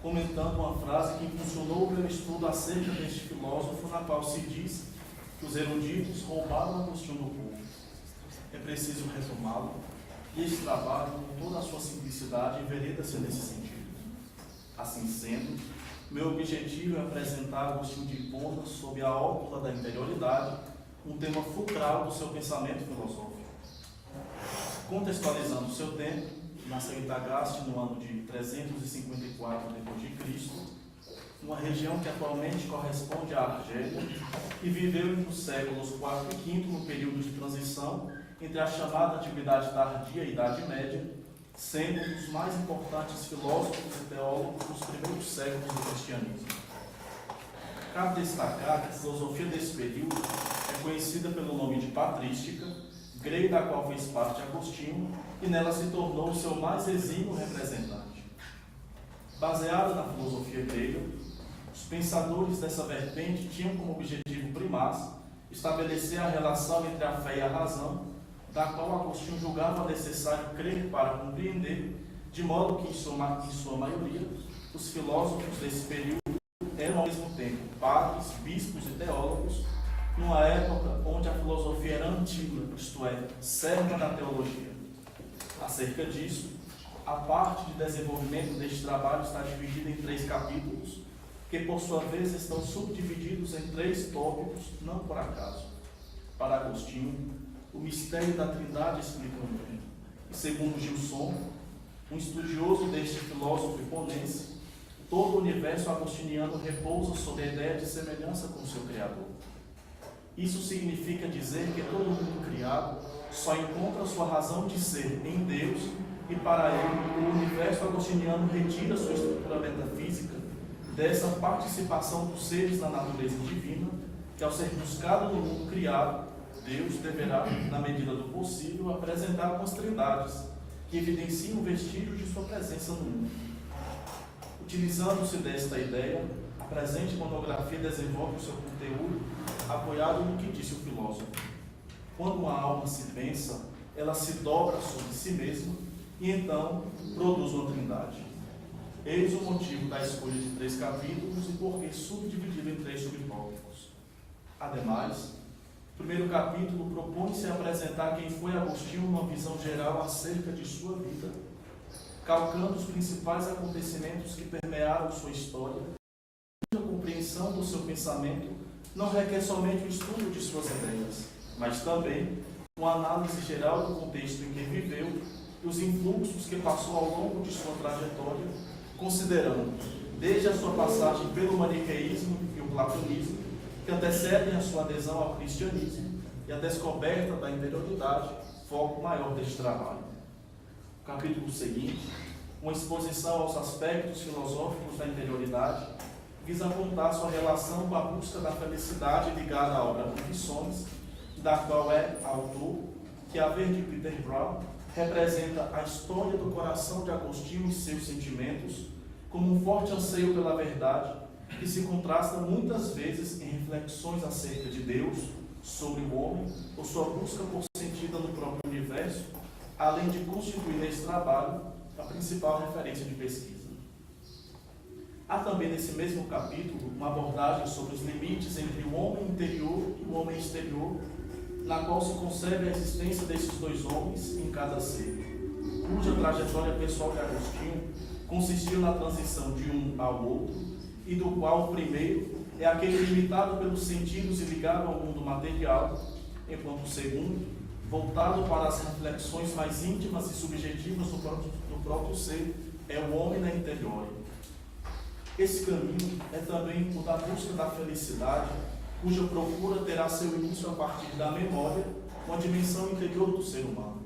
comentando uma frase que impulsionou o meu estudo acerca deste filósofo, na qual se diz que os eruditos roubaram Agostinho do povo. É preciso retomá-lo, e este trabalho, com toda a sua simplicidade, envereda-se nesse sentido. Assim sendo, meu objetivo é apresentar Agostinho de Hipona sob a ócula da interioridade, um tema fulcral do seu pensamento filosófico. Contextualizando o seu tempo, nasceu em Tagaste no ano de 354 d.C., uma região que atualmente corresponde à Argélia, e viveu nos séculos IV e V no período de transição entre a chamada Antiguidade Tardia e Idade Média, sendo um dos mais importantes filósofos e teólogos dos primeiros séculos do cristianismo. Cabe destacar que a filosofia desse período é conhecida pelo nome de patrística, grego da qual fez parte Agostinho, e nela se tornou o seu mais exímio representante. Baseada na filosofia grega, os pensadores dessa vertente tinham como objetivo primaz estabelecer a relação entre a fé e a razão, da qual Agostinho julgava necessário crer para compreender, de modo que, em sua maioria, os filósofos desse período eram ao mesmo tempo padres, bispos e teólogos, numa época onde a filosofia era antiga, isto é, serva da teologia. Acerca disso, a parte de desenvolvimento deste trabalho está dividida em 3 capítulos, que por sua vez estão subdivididos em 3 tópicos, não por acaso. Para Agostinho, o mistério da Trindade explicando. E segundo Gilson, um estudioso deste filósofo hiponense, todo o universo agostiniano repousa sobre a ideia de semelhança com o seu Criador. Isso significa dizer que todo mundo criado só encontra sua razão de ser em Deus, e para ele o universo agostiniano retira sua estrutura metafísica dessa participação dos seres na natureza divina, que ao ser buscado no mundo criado, Deus deverá, na medida do possível, apresentar algumas trindades que evidenciam o vestígio de sua presença no mundo. Utilizando-se desta ideia, a presente monografia desenvolve o seu conteúdo apoiado no que disse o filósofo. Quando uma alma se pensa, ela se dobra sobre si mesma e então produz uma trindade. Eis o motivo da escolha de 3 capítulos e por que subdividido em 3 subtópicos. Ademais, o primeiro capítulo propõe-se a apresentar quem foi Agostinho numa visão geral acerca de sua vida, calcando os principais acontecimentos que permearam sua história. A compreensão do seu pensamento não requer somente o estudo de suas ideias, mas também uma análise geral do contexto em que viveu e os influxos que passou ao longo de sua trajetória, considerando desde a sua passagem pelo maniqueísmo e o platonismo, que antecedem a sua adesão ao cristianismo e a descoberta da interioridade, foco maior deste trabalho. O capítulo seguinte, uma exposição aos aspectos filosóficos da interioridade, visa apontar sua relação com a busca da felicidade ligada à obra Confissões, da qual é autor, que, a ver de Peter Brown, representa a história do coração de Agostinho e seus sentimentos, como um forte anseio pela verdade, que se contrasta muitas vezes em reflexões acerca de Deus, sobre o homem, ou sua busca por sentido no próprio universo, além de constituir nesse trabalho a principal referência de pesquisa. Há também nesse mesmo capítulo uma abordagem sobre os limites entre o homem interior e o homem exterior, na qual se concebe a existência desses 2 homens em cada ser, cuja trajetória pessoal de Agostinho consistiu na transição de um ao outro, e do qual o primeiro é aquele limitado pelos sentidos e ligado ao mundo material, enquanto o segundo, voltado para as reflexões mais íntimas e subjetivas do próprio ser, é o homem na interior. Esse caminho é também o da busca da felicidade, cuja procura terá seu início a partir da memória, uma dimensão interior do ser humano.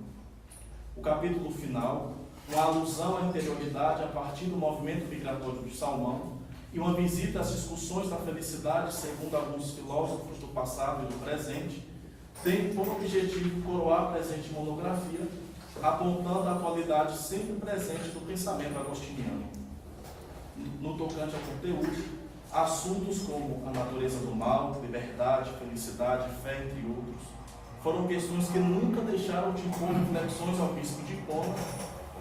O capítulo final, uma alusão à interioridade a partir do movimento migratório de Salomão e uma visita às discussões da felicidade, segundo alguns filósofos do passado e do presente, tem como objetivo coroar a presente monografia, apontando a qualidade sempre presente do pensamento agostiniano. No tocante ao conteúdo, assuntos como a natureza do mal, liberdade, felicidade, fé, entre outros, foram questões que nunca deixaram de impor reflexões ao bispo de Hipona,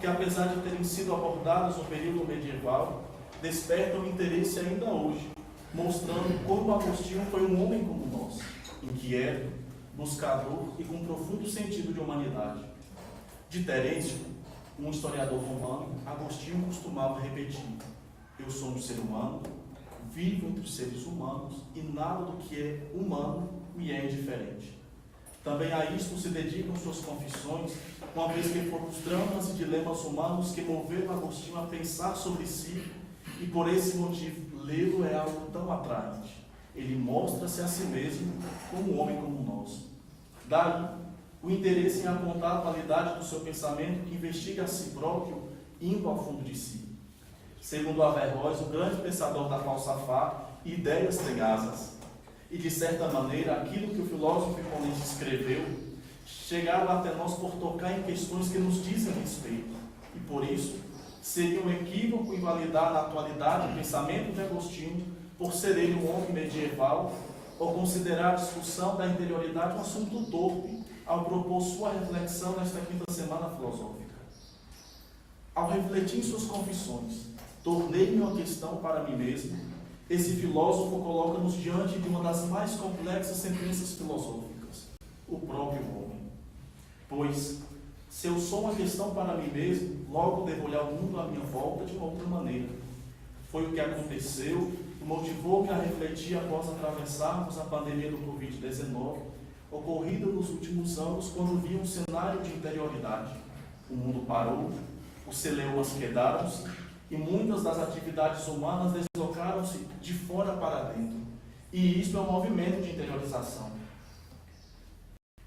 que, apesar de terem sido abordadas no período medieval, despertam interesse ainda hoje, mostrando como Agostinho foi um homem como nós, inquieto, buscador e com profundo sentido de humanidade. De Terêncio, um historiador romano, Agostinho costumava repetir: eu sou um ser humano, vivo entre os seres humanos e nada do que é humano me é indiferente. Também a isto se dedicam suas confissões, uma vez que foram os dramas e dilemas humanos que moveram Agostinho a pensar sobre si, e por esse motivo lê-lo é algo tão atraente. Ele mostra-se a si mesmo como um homem como nós. Daí, o interesse em apontar a qualidade do seu pensamento que investiga a si próprio, indo ao fundo de si. Segundo Averroes, o grande pensador da falsafá, ideias têm asas. E, de certa maneira, aquilo que o filósofo hiponense escreveu chegaram até nós por tocar em questões que nos dizem respeito. E, por isso, seria um equívoco invalidar na atualidade o pensamento de Agostinho por ser ele um homem medieval, ou considerar a discussão da interioridade um assunto torpe ao propor sua reflexão nesta 5ª semana filosófica. Ao refletir em suas confissões, tornei-me uma questão para mim mesmo, esse filósofo coloca-nos diante de uma das mais complexas sentenças filosóficas, o próprio homem. Pois, se eu sou uma questão para mim mesmo, logo devo olhar o mundo à minha volta de uma outra maneira. Foi o que aconteceu e motivou-me a refletir após atravessarmos a pandemia do Covid-19, ocorrida nos últimos anos, quando vi um cenário de interioridade. O mundo parou, os celeumas quedaram-se e muitas das atividades humanas deslocaram-se de fora para dentro. E isto é um movimento de interiorização.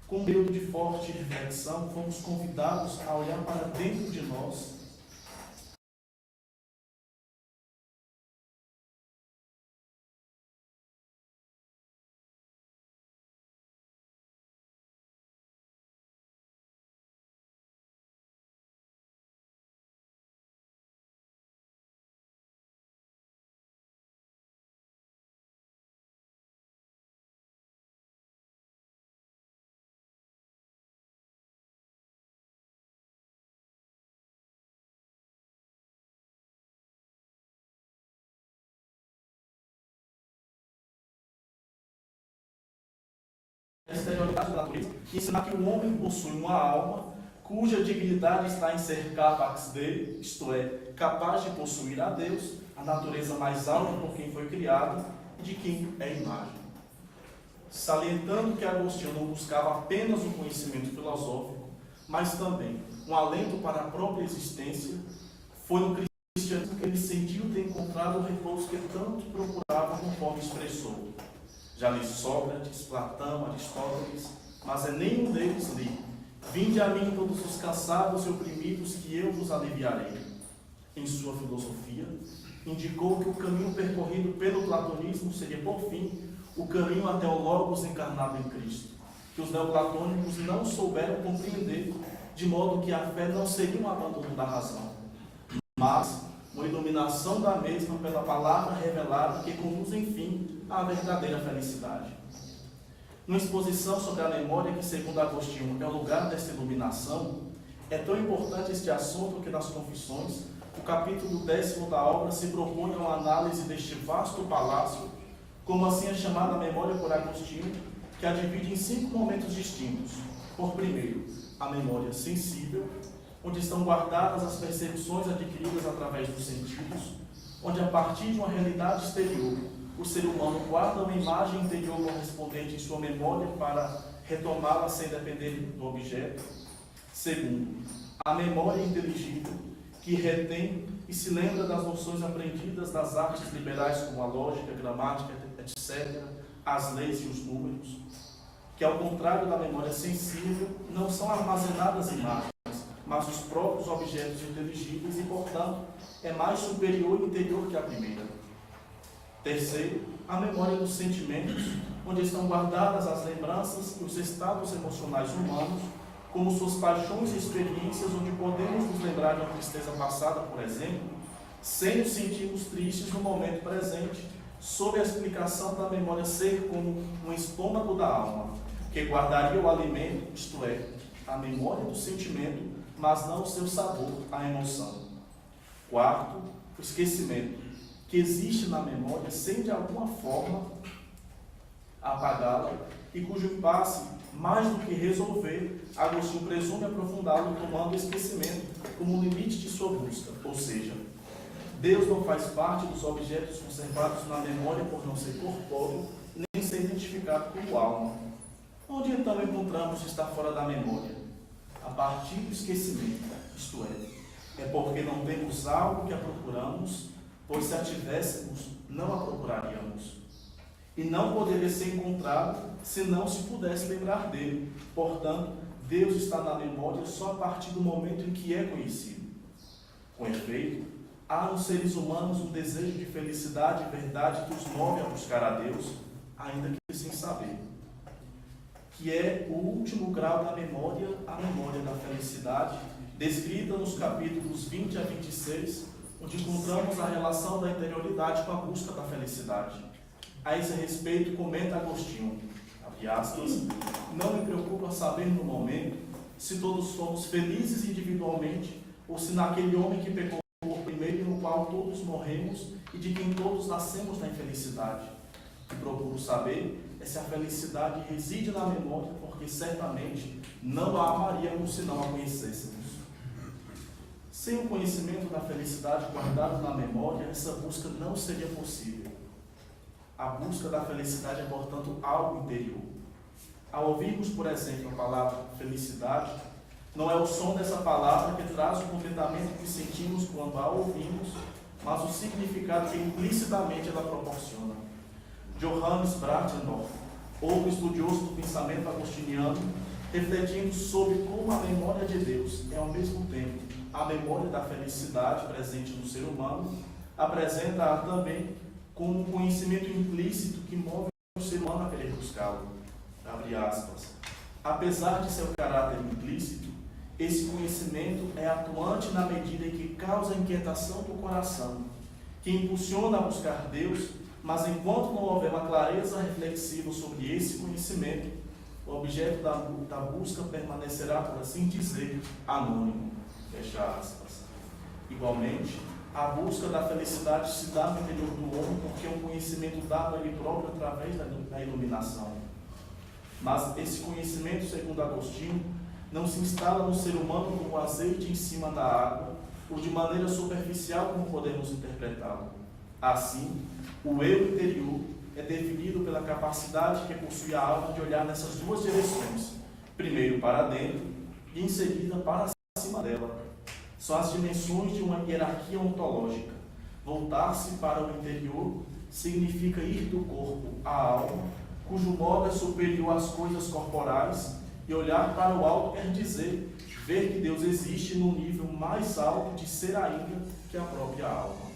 Com um período de forte reflexão, fomos convidados a olhar para dentro de nós exterioridade da natureza, que ensina que o homem possui uma alma cuja dignidade está em ser capax dele, isto é, capaz de possuir a Deus, a natureza mais alta por quem foi criado e de quem é imagem. Salientando que Agostinho não buscava apenas o conhecimento filosófico, mas também um alento para a própria existência, foi no cristianismo que ele sentiu ter encontrado o repouso que tanto procurava, conforme expressou. Já li Sócrates, Platão, Aristóteles, mas nenhum deles li. Vinde a mim todos os cansados e oprimidos, que eu vos aliviarei. Em sua filosofia, indicou que o caminho percorrido pelo platonismo seria, por fim, o caminho até o Logos encarnado em Cristo, que os neoplatônicos não souberam compreender, de modo que a fé não seria um abandono da razão, mas uma iluminação da mesma pela palavra revelada que conduz, enfim, à verdadeira felicidade. Numa exposição sobre a memória, que, segundo Agostinho, é o lugar desta iluminação, é tão importante este assunto que, nas Confissões, o capítulo 10º da obra se propõe a uma análise deste vasto palácio, como assim é chamada a memória por Agostinho, que a divide em 5 momentos distintos. Por primeiro, a memória sensível, onde estão guardadas as percepções adquiridas através dos sentidos, onde, a partir de uma realidade exterior, o ser humano guarda uma imagem interior correspondente em sua memória para retomá-la sem depender do objeto. Segundo, a memória inteligível, que retém e se lembra das noções aprendidas das artes liberais, como a lógica, a gramática, etc., as leis e os números, que, ao contrário da memória sensível, não são armazenadas imagens, mas os próprios objetos inteligíveis e, portanto, é mais superior e interior que a primeira. Terceiro, a memória dos sentimentos, onde estão guardadas as lembranças e os estados emocionais humanos, como suas paixões e experiências, onde podemos nos lembrar de uma tristeza passada, por exemplo, sem nos sentirmos tristes no momento presente, sob a explicação da memória ser como um estômago da alma, que guardaria o alimento, isto é, a memória do sentimento, mas não o seu sabor, a emoção. Quarto, o esquecimento, que existe na memória sem de alguma forma apagá-la e cujo impasse, mais do que resolver, Agostinho presume aprofundá-lo, tomando o esquecimento como limite de sua busca. Ou seja, Deus não faz parte dos objetos conservados na memória por não ser corpóreo, nem ser identificado como alma. Onde então encontramos de estar fora da memória? A partir do esquecimento, isto é porque não temos algo que a procuramos, pois se a tivéssemos, não a procuraríamos. E não poderia ser encontrado se não se pudesse lembrar dele. Portanto, Deus está na memória só a partir do momento em que é conhecido. Com efeito, há nos seres humanos um desejo de felicidade e verdade que os move a buscar a Deus, ainda que sem saber, que é o último grau da memória, a memória da felicidade, descrita nos capítulos 20 a 26, onde encontramos a relação da interioridade com a busca da felicidade. A esse respeito, comenta Agostinho, abre aspas, não me preocupa saber no momento se todos somos felizes individualmente ou se naquele homem que pecou por primeiro e no qual todos morremos e de quem todos nascemos na infelicidade. O que procuro saber é se a felicidade reside na memória, porque certamente não a amaríamos se não a conhecêssemos. Sem o conhecimento da felicidade guardado na memória, essa busca não seria possível. A busca da felicidade é, portanto, algo interior. Ao ouvirmos, por exemplo, a palavra felicidade, não é o som dessa palavra que traz o contentamento que sentimos quando a ouvimos, mas o significado que implicitamente ela proporciona. Johannes Brahmsdorff, outro estudioso do pensamento agostiniano, refletindo sobre como a memória de Deus é, ao mesmo tempo, a memória da felicidade presente no ser humano, apresenta-a também como um conhecimento implícito que move o ser humano a querer buscá-lo. Abre aspas. Apesar de seu caráter implícito, esse conhecimento é atuante na medida em que causa inquietação do coração, que impulsiona a buscar Deus, mas enquanto não houver uma clareza reflexiva sobre esse conhecimento, o objeto da busca permanecerá, por assim dizer, anônimo. Fecha aspas. Igualmente, a busca da felicidade se dá no interior do homem porque é um conhecimento dado a ele próprio através da iluminação. Mas esse conhecimento, segundo Agostinho, não se instala no ser humano como azeite em cima da água, ou de maneira superficial como podemos interpretá-lo. Assim, o eu interior é definido pela capacidade que possui a alma de olhar nessas duas direções, primeiro para dentro e em seguida para cima dela. São as dimensões de uma hierarquia ontológica. Voltar-se para o interior significa ir do corpo à alma, cujo modo é superior às coisas corporais, e olhar para o alto quer dizer ver que Deus existe num nível mais alto de ser ainda que a própria alma.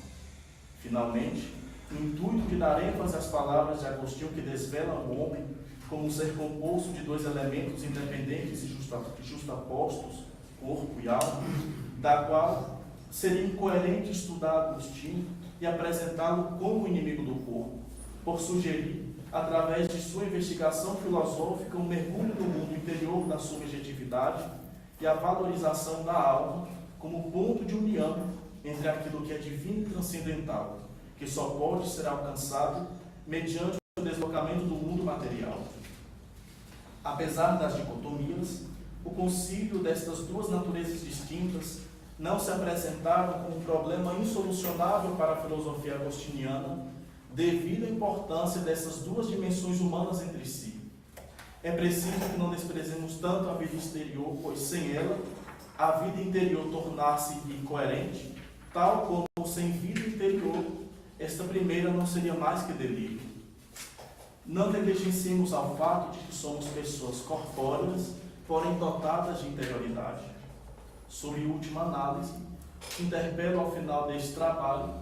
Finalmente, no intuito de dar ênfase às palavras de Agostinho que desvelam o homem como um ser composto de dois elementos independentes e justapostos, corpo e alma, da qual seria incoerente estudar Agostinho e apresentá-lo como inimigo do corpo, por sugerir, através de sua investigação filosófica, um mergulho no mundo interior da subjetividade e a valorização da alma como ponto de união entre aquilo que é divino e transcendental, que só pode ser alcançado mediante o deslocamento do mundo material. Apesar das dicotomias, o concílio destas duas naturezas distintas não se apresentaram como um problema insolucionável para a filosofia agostiniana, devido à importância dessas duas dimensões humanas entre si. É preciso que não desprezemos tanto a vida exterior, pois sem ela, a vida interior tornar-se incoerente, tal como sem vida interior, esta primeira não seria mais que delírio. Não negligenciemos ao fato de que somos pessoas corpóreas, porém dotadas de interioridade. Sob última análise, interpelo ao final deste trabalho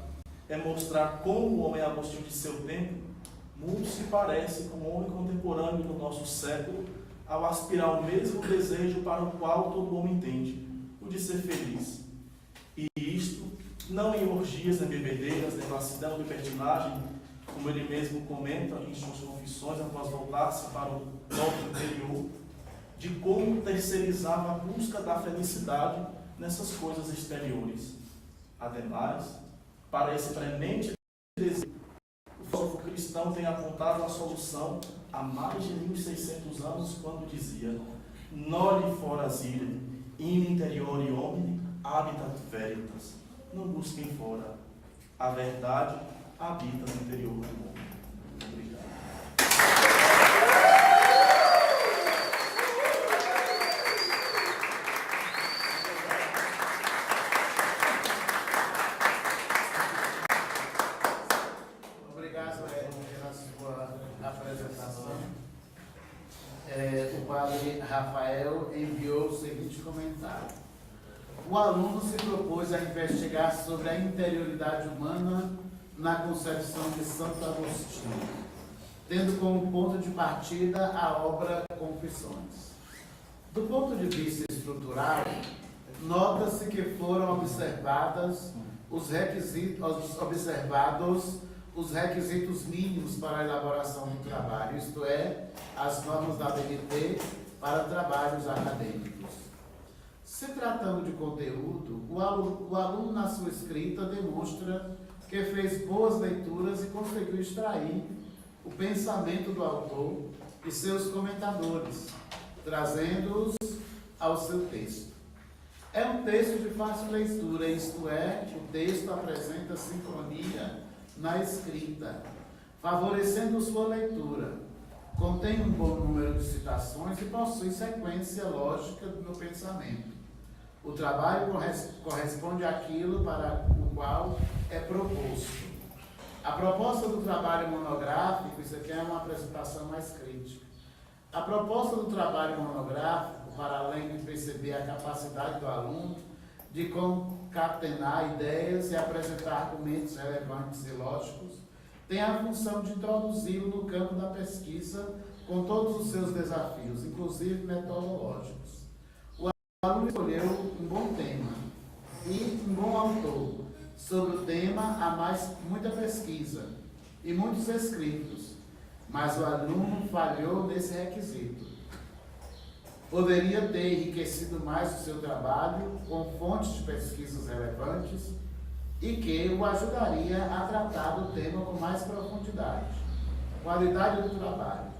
é mostrar como o homem agostinho de seu tempo muito se parece com o homem contemporâneo do nosso século, ao aspirar ao mesmo desejo para o qual todo homem tende, o de ser feliz. E isto, não em orgias, nem bebedeiras, nem lassidão, nem libertinagem, como ele mesmo comenta em suas confissões após voltar-se para o próprio interior, de como terceirizava a busca da felicidade nessas coisas exteriores. Ademais, para esse premente desejo, o filósofo cristão tem apontado a solução há mais de 1600 anos, quando dizia: Noli foras ire, in interiori homini habitat veritas. Não busquem fora. A verdade habita no interior do homem. Obrigado. Obrigado pela sua apresentação. O padre Rafael enviou o seguinte comentário. O aluno se propôs a investigar sobre a interioridade humana na concepção de Santo Agostinho, tendo como ponto de partida a obra Confissões. Do ponto de vista estrutural, nota-se que foram observados os requisitos mínimos para a elaboração do trabalho, isto é, as normas da ABNT para trabalhos acadêmicos. Se tratando de conteúdo, o aluno na sua escrita demonstra que fez boas leituras e conseguiu extrair o pensamento do autor e seus comentadores, trazendo-os ao seu texto. É um texto de fácil leitura, isto é, o texto apresenta sincronia na escrita, favorecendo sua leitura. Contém um bom número de citações e possui sequência lógica no pensamento. O trabalho corresponde àquilo para o qual é proposto. A proposta do trabalho monográfico, isso aqui é uma apresentação mais crítica. A proposta do trabalho monográfico, para além de perceber a capacidade do aluno de concatenar ideias e apresentar argumentos relevantes e lógicos, tem a função de introduzi-lo no campo da pesquisa com todos os seus desafios, inclusive metodológicos. O aluno escolheu um bom tema e um bom autor. Sobre o tema há muita pesquisa e muitos escritos, mas o aluno falhou nesse requisito. Poderia ter enriquecido mais o seu trabalho com fontes de pesquisas relevantes e que o ajudaria a tratar do tema com mais profundidade. Qualidade do trabalho.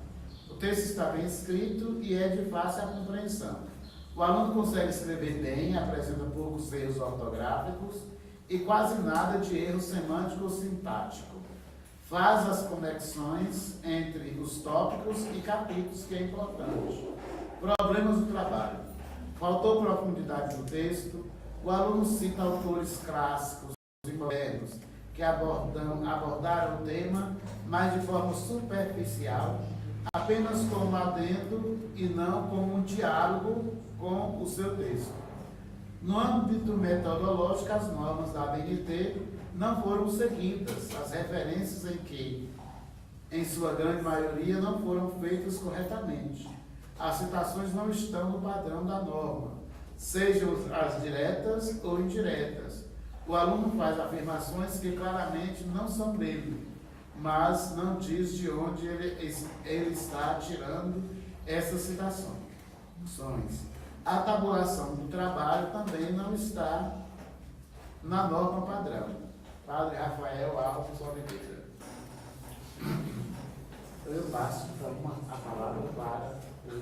O texto está bem escrito e é de fácil compreensão. O aluno consegue escrever bem, apresenta poucos erros ortográficos e quase nada de erro semântico ou sintático. Faz as conexões entre os tópicos e capítulos, que é importante. Problemas do trabalho. Faltou profundidade no texto. O aluno cita autores clássicos e modernos que abordaram o tema, mas de forma superficial, apenas como adendo e não como um diálogo com o seu texto. No âmbito metodológico, as normas da ABNT não foram seguidas, as referências em que, em sua grande maioria, não foram feitas corretamente. As citações não estão no padrão da norma, sejam as diretas ou indiretas. O aluno faz afirmações que claramente não são dele, mas não diz de onde ele está tirando essas citações. A tabulação do trabalho também não está na norma padrão. Padre Rafael Alves Oliveira. Eu passo a palavra para o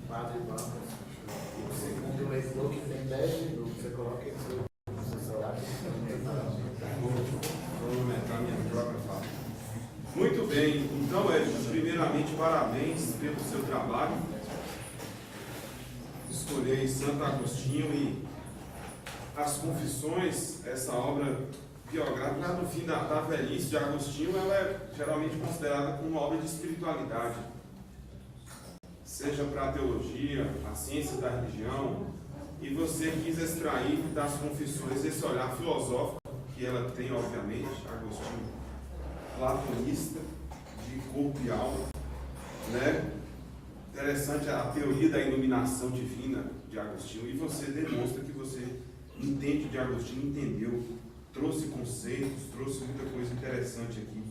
Padre Bancas. O segundo leitor, que tem 10 minutos, você coloca em seu celular. Vou aumentar minha própria fala. Muito bem, então, Edson, primeiramente, parabéns pelo seu trabalho. Escolhi Santo Agostinho e as Confissões, essa obra biográfica, no fim da velhice de Agostinho, ela é geralmente considerada como uma obra de espiritualidade, seja para a teologia, a ciência da religião, e você quis extrair das Confissões esse olhar filosófico que ela tem, obviamente, Agostinho, platonista, de corpo e alma, né? Interessante a teoria da iluminação divina de Agostinho, e você demonstra que você entende de Agostinho, entendeu, trouxe conceitos, trouxe muita coisa interessante aqui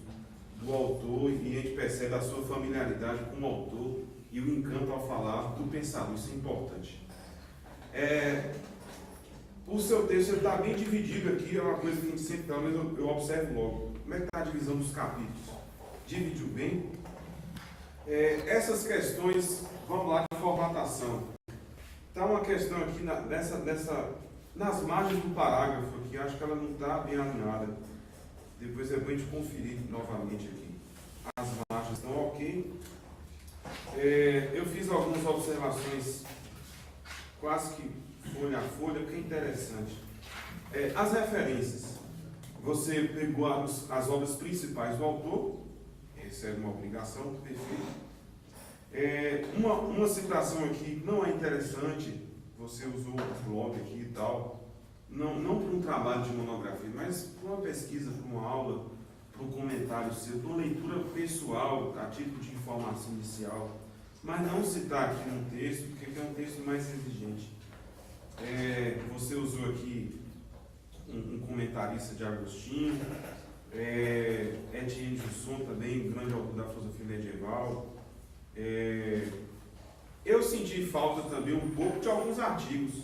do autor, e a gente percebe a sua familiaridade com o autor e o encanto ao falar do pensador, isso é importante. O seu texto está bem dividido aqui, é uma coisa que a gente sempre, pelo menos eu observo logo. Como é que está a divisão dos capítulos? Dividiu bem? Essas questões, vamos lá, de formatação. Está uma questão aqui nas margens do parágrafo aqui, acho que ela não está bem alinhada. Depois é bom a gente conferir novamente aqui. As margens estão ok. Eu fiz algumas observações quase que folha a folha, que é interessante. As referências. Você pegou as obras principais do autor, essa é uma obrigação, perfeito. Uma citação aqui não é interessante, você usou o blog aqui e tal, não para um trabalho de monografia, mas para uma pesquisa, para uma aula, para um comentário seu, para uma leitura pessoal, a título de informação inicial, mas não citar aqui um texto, porque é um texto mais exigente. Você usou aqui um comentarista de Agostinho, Etienne Jusson também, grande autor da filosofia medieval. Eu senti falta também um pouco de alguns artigos.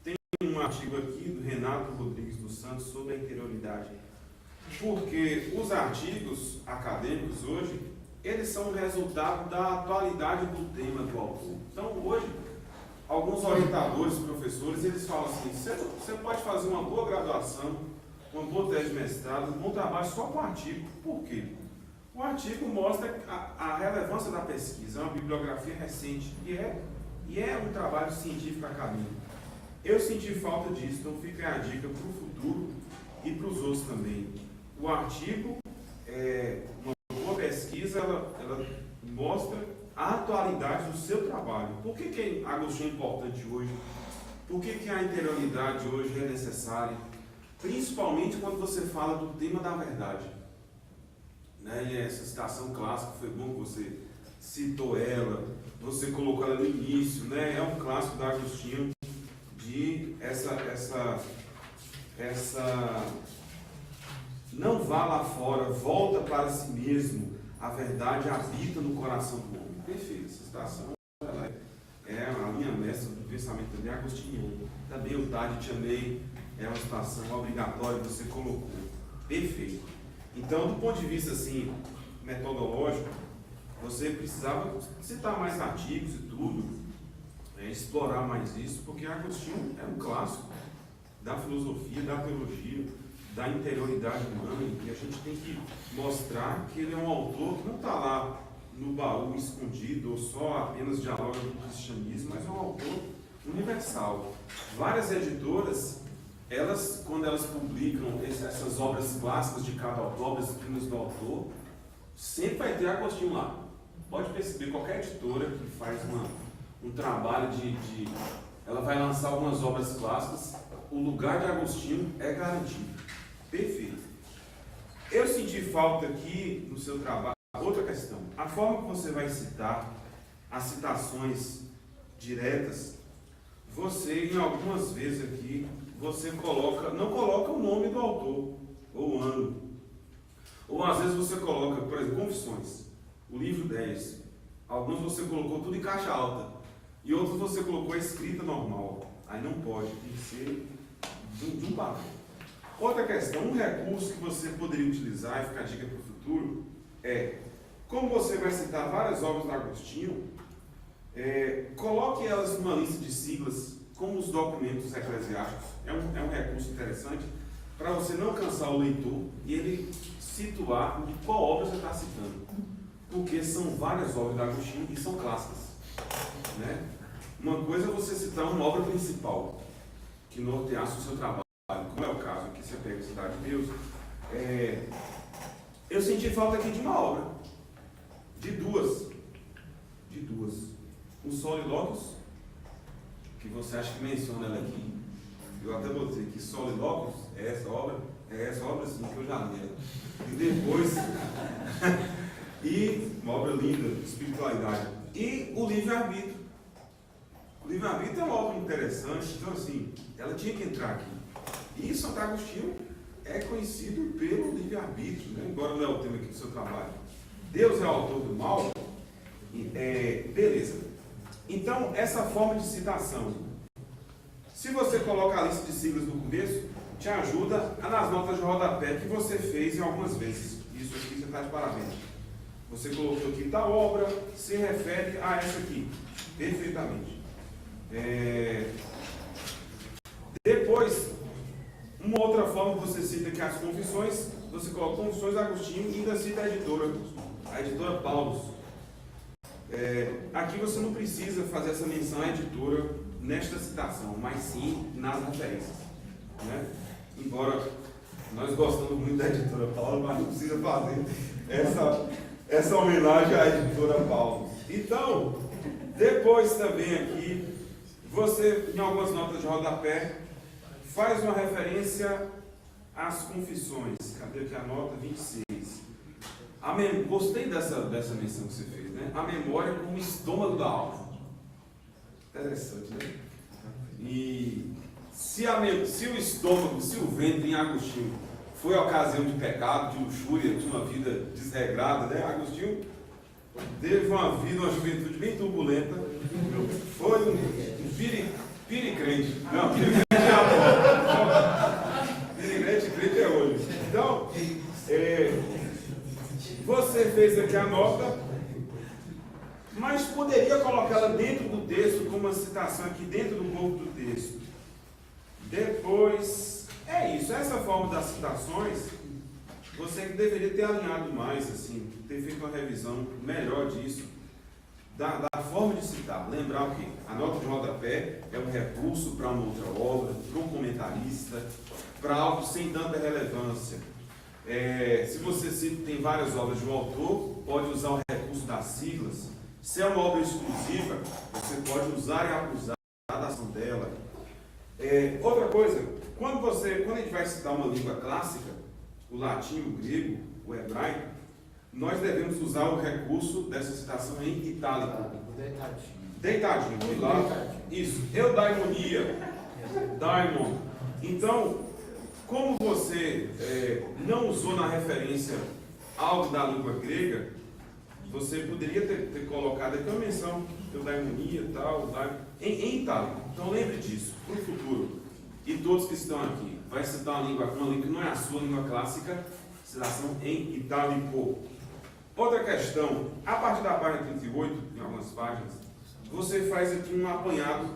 Tem um artigo aqui do Renato Rodrigues dos Santos sobre a interioridade, porque os artigos acadêmicos hoje, eles são resultado da atualidade do tema do autor. Então hoje, alguns orientadores, professores, eles falam assim, você pode fazer uma boa graduação, uma boa tese de mestrado, um bom trabalho só com o artigo. Por quê? O artigo mostra a relevância da pesquisa, é uma bibliografia recente e é um trabalho científico acadêmico. Eu senti falta disso, então fica a dica para o futuro e para os outros também. O artigo, uma boa pesquisa, ela mostra a atualidade do seu trabalho. Por que Agostinho é importante hoje? Por que a interioridade hoje é necessária? Principalmente quando você fala do tema da verdade. Né? E essa citação clássica, foi bom que você citou ela, você colocou ela no início, né? É um clássico da Agostinho, de essa não vá lá fora, volta para si mesmo, a verdade habita no coração do homem. Perfeito, essa citação ela é a linha mestra do pensamento também agostiniano. Também o Tade Te Amei é uma citação obrigatória que você colocou. Perfeito. Então, do ponto de vista assim, metodológico, você precisava citar mais artigos e tudo, explorar mais isso, porque Agostinho é um clássico da filosofia, da teologia, da interioridade humana, e a gente tem que mostrar que ele é um autor que não está lá no baú escondido ou só apenas dialoga com o cristianismo, mas é um autor universal. Várias editoras, quando elas publicam essas obras clássicas de cada autor, obras-primas do autor, sempre vai ter Agostinho lá. Pode perceber, qualquer editora que faz um trabalho ela vai lançar algumas obras clássicas, o lugar de Agostinho é garantido. Perfeito. Eu senti falta aqui no seu trabalho, outra questão, a forma que você vai citar as citações diretas, você, em algumas vezes aqui, você não coloca o nome do autor, ou o ano. Ou às vezes você coloca, por exemplo, Confissões, o livro 10. Alguns você colocou tudo em caixa alta, e outros você colocou a escrita normal. Aí não pode, tem que ser de um papel. Outra questão, um recurso que você poderia utilizar, e ficar dica para o futuro, como você vai citar várias obras do Agostinho, coloque elas numa lista de siglas, como os documentos eclesiásticos. É um recurso interessante para você não cansar o leitor e ele situar qual obra você está citando. Porque são várias obras do Agostinho e são clássicas. Né? Uma coisa é você citar uma obra principal, que norteasse o seu trabalho, como é o caso aqui, você pega a Cidade de Deus. Eu senti falta aqui de uma obra, de duas. O Solilóquios, que você acha que menciona ela aqui. Eu até vou dizer que Solilóquios é essa obra sim, que eu já li ela. E depois, e uma obra linda, espiritualidade. E o Livre-Arbítrio. O Livre-Arbítrio é uma obra interessante, então assim, ela tinha que entrar aqui. E Santo Agostinho é conhecido pelo livre-arbítrio, né? Embora não é o tema aqui do seu trabalho. Deus é o autor do mal? Beleza. Então, essa forma de citação, se você coloca a lista de siglas no começo, te ajuda nas notas de rodapé que você fez em algumas vezes. Isso aqui você está de parabéns. Você colocou aqui, tal obra se refere a essa aqui. Perfeitamente. Depois, uma outra forma que você cita aqui as confissões, você coloca Confissões de Agostinho e ainda cita a editora Paulus. Aqui você não precisa fazer essa menção à editora nesta citação, mas sim nas referências. Né? Embora nós gostamos muito da editora Paulus, mas não precisa fazer essa homenagem à editora Paulus. Então, depois também aqui, você, em algumas notas de rodapé, faz uma referência às confissões. Cadê aqui a nota 26? Gostei dessa menção que você fez, né? A memória como estômago da alma. Interessante, né? E se o estômago, se o ventre em Agostinho foi a ocasião de pecado, de luxúria, de uma vida desregrada, né? Agostinho teve uma juventude bem turbulenta. Foi um piricrente. Não, piricrente é agora. Piricrente é hoje. Então, você fez aqui a nota, mas poderia colocá-la dentro do texto, como uma citação aqui dentro do corpo do texto. Depois, isso. Essa forma das citações, você que deveria ter alinhado mais, assim, ter feito uma revisão melhor disso, da forma de citar. Lembrar o quê? A nota de rodapé é um recurso para uma outra obra, para um comentarista, para algo sem tanta relevância. Se você cita, tem várias obras de um autor, pode usar o recurso das siglas. Se é uma obra exclusiva, você pode usar e abusar da ação dela. Outra coisa, quando a gente vai citar uma língua clássica, o latim, o grego, o hebraico, nós devemos usar o recurso dessa citação em itálico. Deitadinho. Isso. Eudaimonia. Daimon. Então, como você não usou na referência algo da língua grega, você poderia ter colocado aqui uma menção, eudaimonia e tal, em itálico. Então lembre disso, para o futuro. E todos que estão aqui, vai citar uma língua que não é a sua língua clássica, citação em itálico. Outra questão, a partir da página 38, em algumas páginas, você faz aqui um apanhado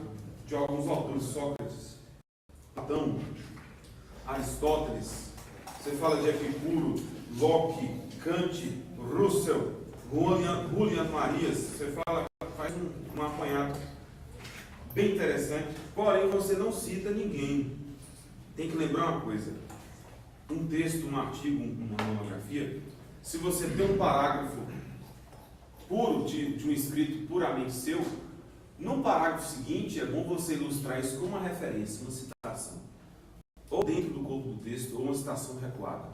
de alguns autores: Sócrates, Platão, Aristóteles. Você fala de Epicuro, Locke, Kant, Russell, Julian Marias. Você faz um apanhado bem interessante, porém você não cita ninguém. Tem que lembrar uma coisa: um texto, um artigo, uma monografia, se você tem um parágrafo puro de um escrito puramente seu, no parágrafo seguinte é bom você ilustrar isso com uma referência, uma citação, ou dentro do corpo do texto, ou uma citação recuada.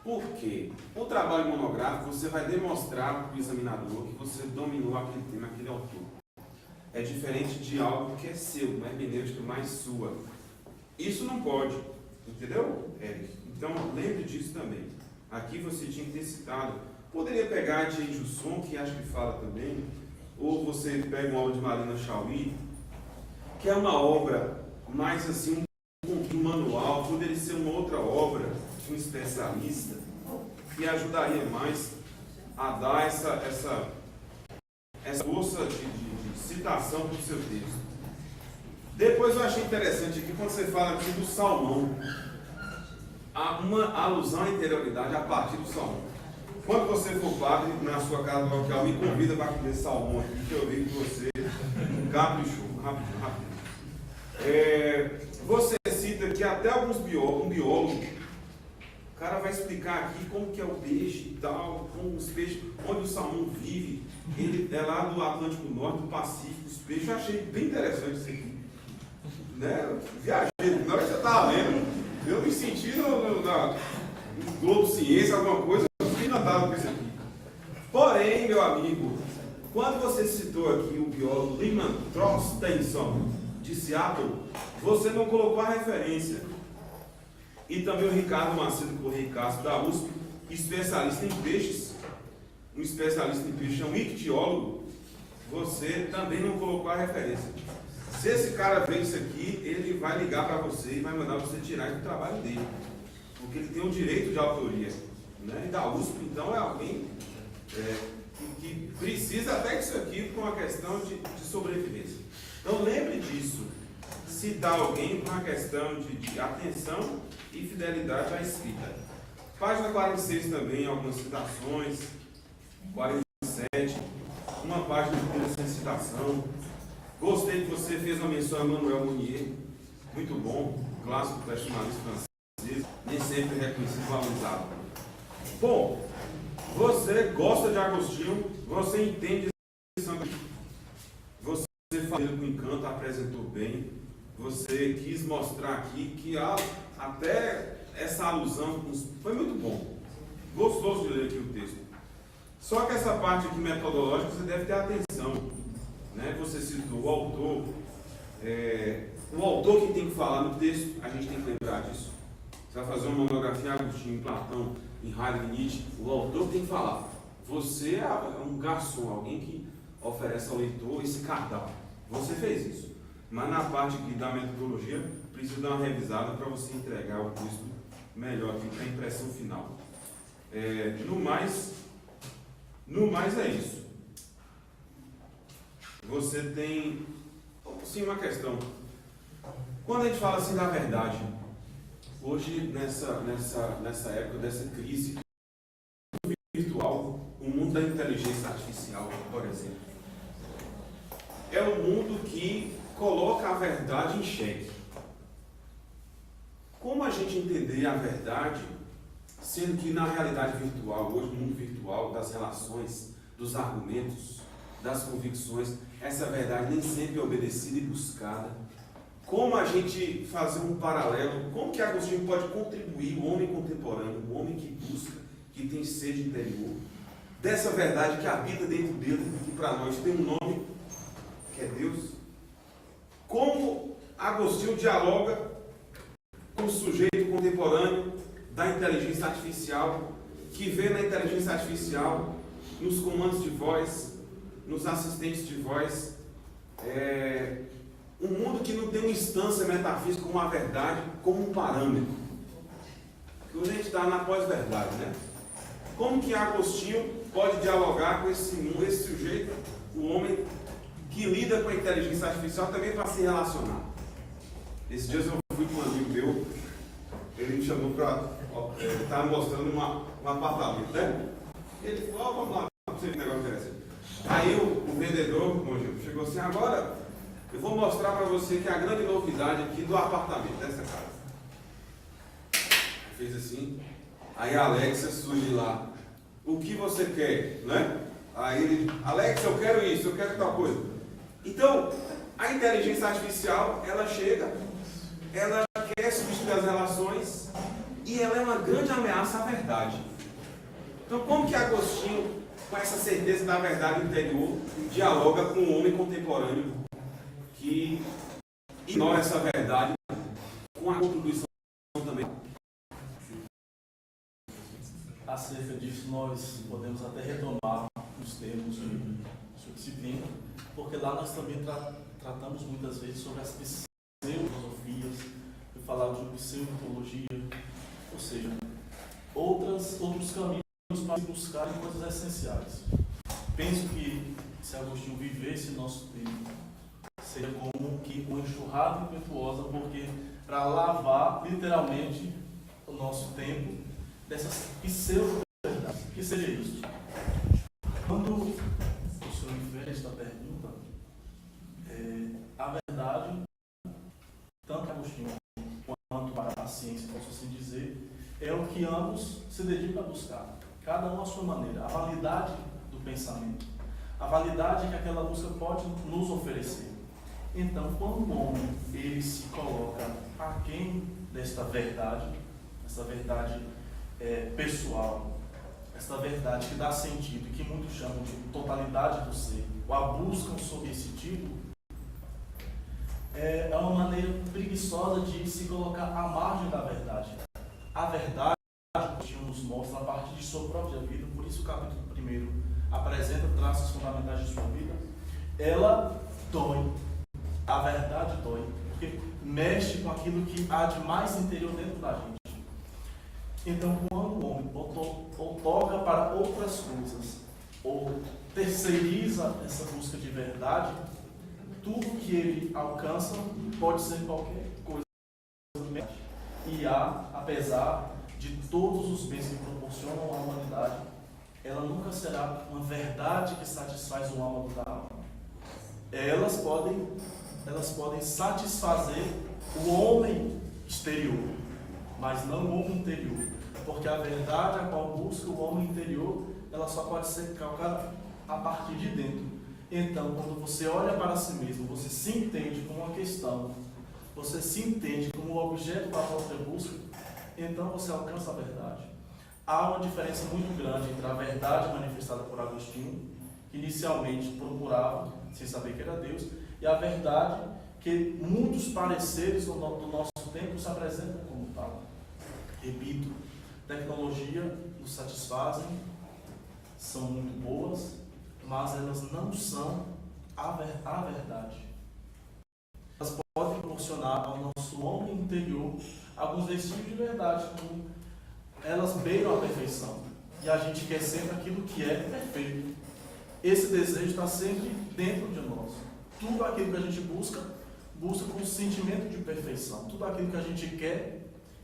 Por quê? O trabalho monográfico você vai demonstrar para o examinador que você dominou aquele tema, aquele autor. É diferente de algo que é seu, uma hermenêutica mais sua. Isso não pode, entendeu, Eric? Então lembre disso também. Aqui você tinha que ter citado. Poderia pegar a Tia Jusson, que acho que fala também, ou você pega uma obra de Marina Chauí, que é uma obra mais assim, um manual, poderia ser uma outra obra de um especialista, que ajudaria mais a dar essa força de citação para o seu texto. Depois eu achei interessante aqui, quando você fala aqui do Salmão, há uma alusão à interioridade a partir do salmão. Quando você for padre na sua casa local, me convida para comer salmão aqui, que eu vi que você caprichou. Rapidinho. Você cita que até alguns biólogos, o cara vai explicar aqui como que é o peixe e tal, como os peixes, onde o salmão vive. Ele é lá do Atlântico Norte, do Pacífico, os peixes. Eu achei bem interessante isso aqui. Né? Viajei, na hora que você estava lendo, eu me senti no Globo Ciência, alguma coisa, eu fiquei notado com isso aqui. Porém, meu amigo, quando você citou aqui o biólogo Lyman Trostenson, de Seattle, você não colocou a referência. E também o Ricardo Macedo Correia Castro, da USP, especialista em peixes, um especialista em peixes, é um ictiólogo, você também não colocou a referência. Se esse cara ver isso aqui, ele vai ligar para você e vai mandar você tirar do trabalho dele, porque ele tem o direito de autoria, né? E da USP, então, é alguém que precisa até disso aqui por uma questão de sobrevivência. Então lembre disso, citar alguém por uma questão de atenção e fidelidade à escrita. Página 46 também, algumas citações, 47, uma página inteira sem citação. Gostei que você fez uma menção a Manuel Monnier, muito bom, clássico textualista francês, nem sempre reconhecido e valorizado. Bom, você gosta de Agostinho, você entende isso, você falou com encanto, apresentou bem, você quis mostrar aqui que até essa alusão foi muito bom, gostoso de ler aqui o texto. Só que essa parte aqui metodológica você deve ter atenção, né? Você citou o autor que tem que falar no texto, a gente tem que lembrar disso. Você vai fazer uma monografia em Agostinho, em Platão, em Heidegger, Nietzsche, o autor tem que falar. Você é um garçom, alguém que oferece ao leitor esse cardápio. Você fez isso. Mas na parte aqui da metodologia, precisa dar uma revisada para você entregar o texto melhor aqui para a impressão final. No mais é isso. Você tem, sim, uma questão. Quando a gente fala assim da verdade, hoje nessa época dessa crise virtual, o mundo da inteligência artificial, por exemplo, é um mundo que coloca a verdade em xeque. Como a gente entender a verdade, sendo que na realidade virtual, hoje no mundo virtual, das relações, dos argumentos, das convicções, essa verdade nem sempre é obedecida e buscada. Como a gente fazer um paralelo, como que Agostinho pode contribuir, o homem contemporâneo, o homem que busca, que tem sede interior, dessa verdade que habita dentro dele, que para nós tem um nome, que é Deus. Como Agostinho dialoga com o sujeito contemporâneo da inteligência artificial, que vê na inteligência artificial, nos comandos de voz, nos assistentes de voz, um mundo que não tem uma instância metafísica como a verdade, como um parâmetro. Que hoje a gente está na pós-verdade, né? Como que Agostinho pode dialogar com esse sujeito, o homem que lida com a inteligência artificial também para se relacionar. Esses dias eu fui com um amigo meu, ele me chamou para estar mostrando um apartamento, né? Ele falou, vamos lá, para você ver um negócio interessante. Aí o vendedor, chegou assim, agora eu vou mostrar para você que é a grande novidade aqui do apartamento, dessa casa. Fez assim, aí a Alexa surge lá, o que você quer, né? Aí ele, Alexa, eu quero isso, eu quero tal coisa. Então, a inteligência artificial, ela chega, ela quer substituir as relações e ela é uma grande ameaça à verdade. Então, como que Agostinho, com essa certeza da verdade interior, dialoga com um homem contemporâneo que ignora essa verdade com a contribuição também? Acerca disso, nós podemos até retomar os termos de sua disciplina, porque lá nós também tratamos muitas vezes sobre as pseudo-filosofias, foi falado de pseudo-teologia, ou seja, outros caminhos para buscar coisas essenciais. Penso que se Agostinho vivesse nosso tempo, seria como que uma enxurrada impetuosa, porque para lavar literalmente o nosso tempo dessas pseudo-verdades. O que seria isso? Quando o senhor me fez esta pergunta, a verdade, tanto Agostinho quanto para a ciência, posso assim dizer, é o que ambos se dedicam a buscar, cada um à sua maneira, a validade do pensamento, a validade que aquela busca pode nos oferecer. Então, quando o homem ele se coloca aquém desta verdade, essa verdade pessoal, essa verdade que dá sentido, que muitos chamam de totalidade do ser, ou a busca sobre esse tipo, é uma maneira preguiçosa de se colocar à margem da verdade. A verdade, que nos mostra a partir de sua própria vida, por isso o capítulo 1 apresenta traços fundamentais de sua vida, ela dói. A verdade dói, porque mexe com aquilo que há de mais interior dentro da gente. Então, quando o homem ou toca para outras coisas, ou terceiriza essa busca de verdade, tudo que ele alcança pode ser qualquer coisa. E apesar de todos os bens que proporcionam à humanidade, ela nunca será uma verdade que satisfaz o âmago da alma. Elas podem satisfazer o homem exterior, mas não o homem interior. Porque a verdade a qual busca o homem interior, ela só pode ser calcada a partir de dentro. Então, quando você olha para si mesmo, você se entende como uma questão, você se entende como objeto da própria busca, então você alcança a verdade. Há uma diferença muito grande entre a verdade manifestada por Agostinho, que inicialmente procurava, sem saber que era Deus, e a verdade que muitos pareceres do nosso tempo se apresentam como tal. Repito, tecnologia nos satisfazem, são muito boas, mas elas não são a verdade. Elas podem proporcionar ao nosso homem interior alguns vestígios de verdade, como elas beiram a perfeição. E a gente quer sempre aquilo que é perfeito. Esse desejo está sempre dentro de nós. Tudo aquilo que a gente busca com um sentimento de perfeição. Tudo aquilo que a gente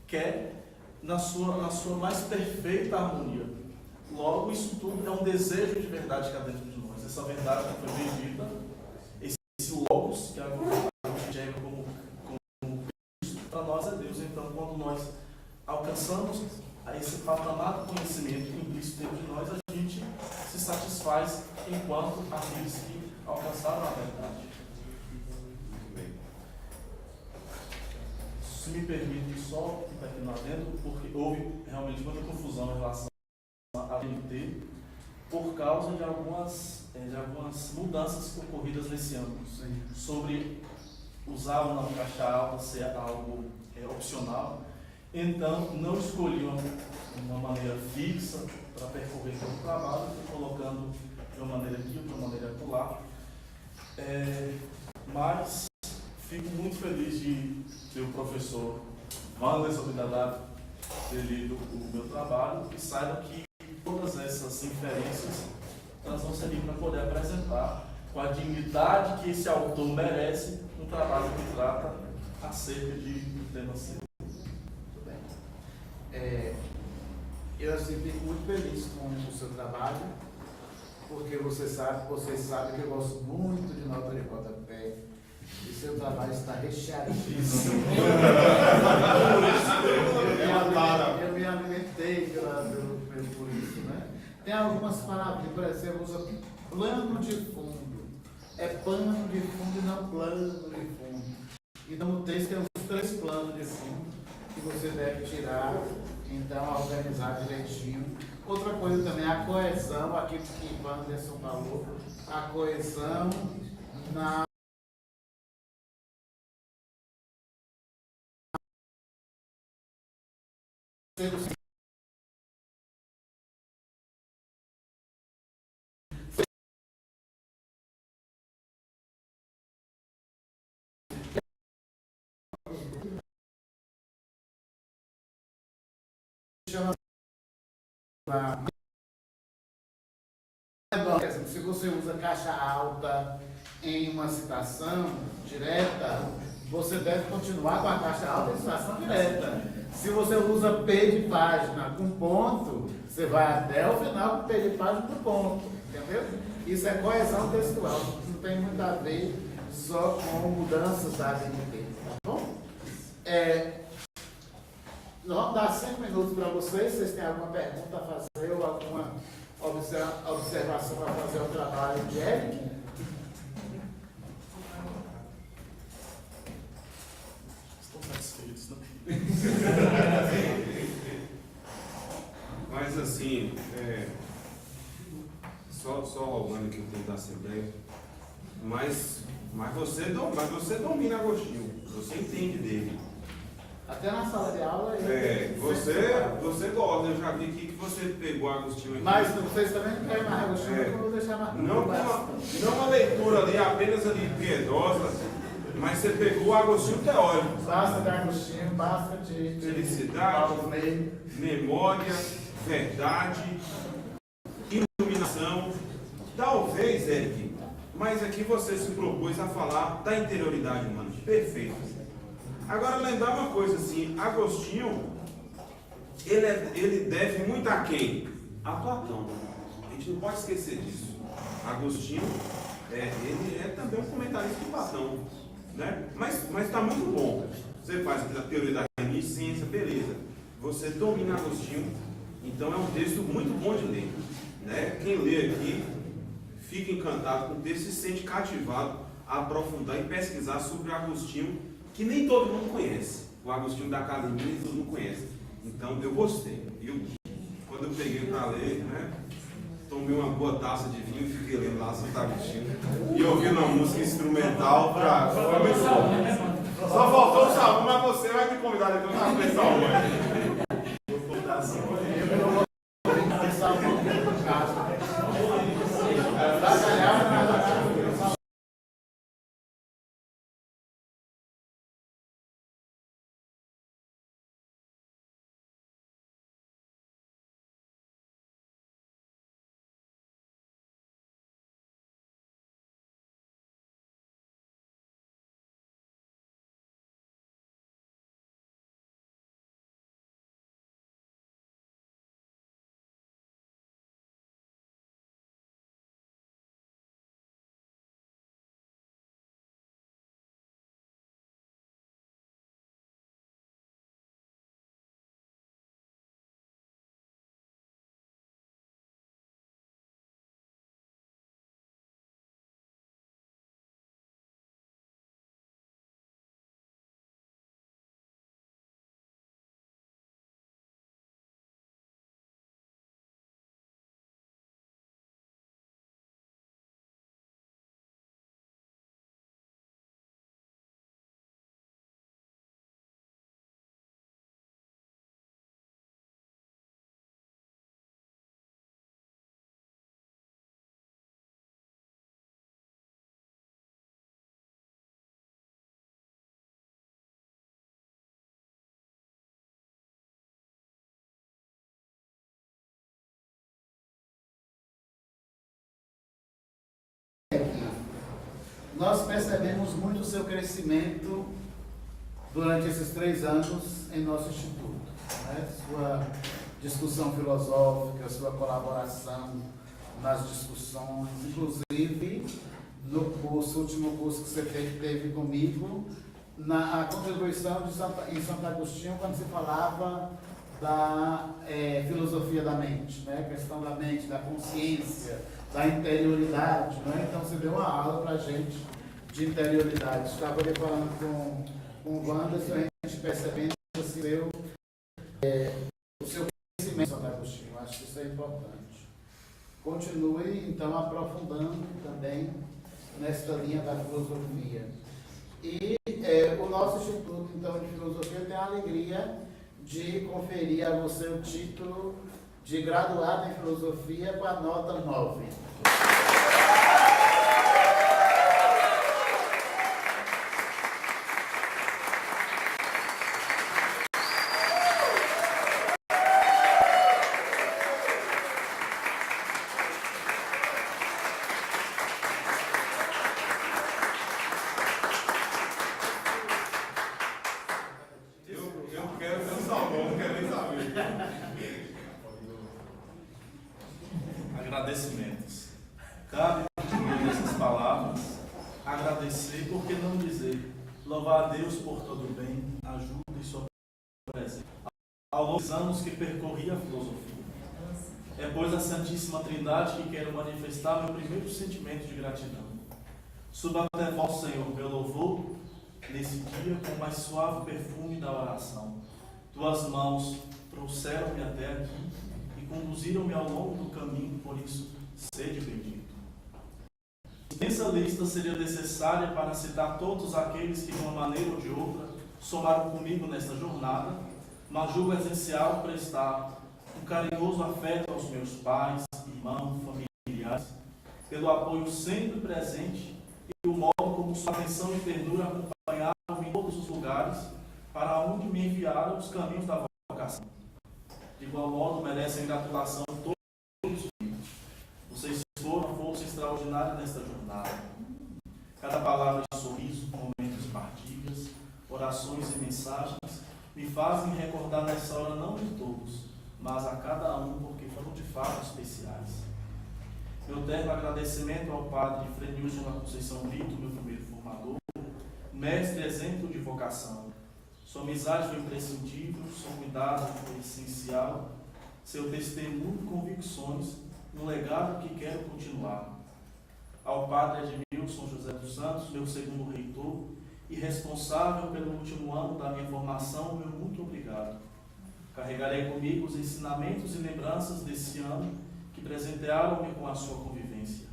quer na sua mais perfeita harmonia. Logo, isso tudo é um desejo de verdade que há dentro de nós. Essa verdade que foi bendita, esse logos que a gente enxerga como Cristo, para nós é Deus. Então, quando nós alcançamos esse patamar de conhecimento implícito dentro de nós, a gente se satisfaz enquanto aqueles que alcançaram a verdade. Se me permite só ficar aqui no adendo, porque houve realmente muita confusão em relação à TNT por causa de algumas mudanças ocorridas nesse ano. Sim. Sobre usar ou não caixa alta ser algo opcional. Então, não escolhi uma maneira fixa para percorrer todo o trabalho, fui colocando de uma maneira aqui, de uma maneira acolá. Mas fico muito feliz de ter o professor Wanderson Bidadab ter lido o meu trabalho e saiba que todas essas essas inferências, elas vão servir para poder apresentar com a dignidade que esse autor merece um trabalho que trata acerca de um tema sério. Muito bem. Eu assim, fico muito feliz com o seu trabalho, porque vocês sabem que eu gosto muito de nota de rodapé. E seu trabalho está recheadíssimo. Eu me alimentei por isso, né? Tem algumas palavras, por exemplo, usa plano de fundo. É pano de fundo e não plano de fundo. Então no texto tem os 3 planos de fundo que você deve tirar, então organizar direitinho. Outra coisa também, a coesão, aquilo que o Anderson falou, a coesão na se você usa caixa alta em uma citação direta, você deve continuar com a caixa alta em citação direta. Se você usa P de página com ponto, você vai até o final com P de página com ponto, entendeu? Isso é coesão textual, não tem muito a ver só com mudanças da DNT, tá bom? Nós vamos dar 5 minutos para vocês. Vocês têm alguma pergunta a fazer ou alguma observação para fazer o trabalho de Eric? Estão satisfeitos, não? Mas assim, só roubando aqui o tempo da Assembleia, mas você domina Agostinho, você entende dele. Até na sala de aula. Você gosta, eu já vi aqui que você pegou Agostinho aqui. Mas vocês também não querem mais Agostinho, eu vou deixar mais. Não uma leitura ali apenas ali piedosa, mas você pegou o Agostinho teórico. Basta de Agostinho, basta de felicidade, memória, verdade, iluminação. Talvez, Eric, mas aqui você se propôs a falar da interioridade humana. Perfeito. Agora, lembrar uma coisa assim, Agostinho, ele deve muito a quem? A Platão. A gente não pode esquecer disso. Agostinho, ele é também um comentarista de Platão, né? Mas está muito bom. Você faz a teoria da reminiscência, beleza. Você domina Agostinho, então é um texto muito bom de ler, né? Quem lê aqui fica encantado com o texto e se sente cativado a aprofundar e pesquisar sobre Agostinho, que nem todo mundo conhece. O Agostinho da academia nem todo mundo conhece. Então eu gostei. Quando eu peguei para ler, né, tomei uma boa taça de vinho e fiquei lendo lá Santo Agostinho. E ouvindo uma música instrumental para. Foi muito bom. Só faltou o salão, mas você vai me convidar depois para comer salão. Eu não vou pensar muito no caso. nós percebemos muito o seu crescimento durante esses 3 anos em nosso instituto, né? Sua discussão filosófica, sua colaboração nas discussões, inclusive no último curso que você teve comigo, a contribuição em Santo Agostinho, quando se falava da filosofia da mente, né? A questão da mente, da consciência, da interioridade, né? Então você deu uma aula para a gente de interioridade. Estava ali falando com o Wanderson, a gente percebendo assim, o seu conhecimento em Santo Agostinho. Acho que isso é importante. Continue, então, aprofundando também nesta linha da filosofia. E o nosso Instituto, então, de Filosofia tem a alegria de conferir a você o título de graduado em Filosofia com a nota 9. Agradecimentos. Cabe nessas palavras agradecer, por que não dizer, louvar a Deus por todo o bem, ajuda e sua presença. Ao longo dos anos que percorri a filosofia, é pois a Santíssima Trindade que quero manifestar meu primeiro sentimento de gratidão. Suba até vós, Senhor, meu louvor, nesse dia com o mais suave perfume da oração. Tuas mãos trouxeram-me até aqui e conduziram-me ao longo do caminho, por isso, sede bendito. Extensa lista seria necessária para citar todos aqueles que, de uma maneira ou de outra, somaram comigo nesta jornada, mas julgo essencial prestar um carinhoso afeto aos meus pais, irmãos, familiares, pelo apoio sempre presente e o modo como sua atenção e ternura acompanharam em todos os lugares para onde me enviaram os caminhos da vocação. De igual modo, merecem gratulação todos os filhos. Vocês foram uma força extraordinária nesta jornada. Cada palavra de sorriso, momentos de partilhas, orações e mensagens me fazem recordar nessa hora não de todos, mas a cada um, porque foram de fato especiais. Meu terno agradecimento ao padre Frenilson da Conceição Brito, meu primeiro formador, mestre exemplo de vocação. Sua amizade foi imprescindível, seu cuidado foi essencial, seu testemunho e convicções, um legado que quero continuar. Ao padre Edmilson José dos Santos, meu segundo reitor, e responsável pelo último ano da minha formação, meu muito obrigado. Carregarei comigo os ensinamentos e lembranças desse ano que presentearam-me com a sua convivência.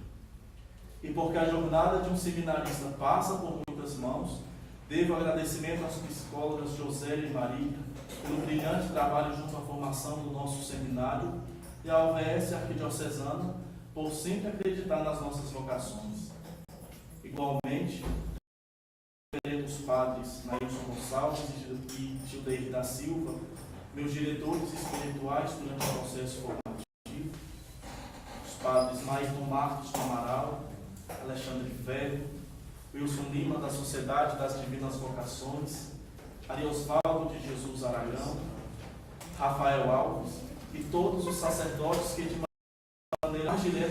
E porque a jornada de um seminarista passa por muitas mãos, devo agradecimento às psicólogas Josélia e Maria pelo brilhante trabalho junto à formação do nosso seminário e à UVS Arquidiocesana por sempre acreditar nas nossas vocações. Igualmente, os padres Nailson Gonçalves e Gildeir da Silva, meus diretores espirituais durante o processo formativo, os padres Maíton Marcos do Amaral, Alexandre Ferro, Wilson Lima da Sociedade das Divinas Vocações, Ariosvaldo de Jesus Aragão, Rafael Alves e todos os sacerdotes que de maneira mais direta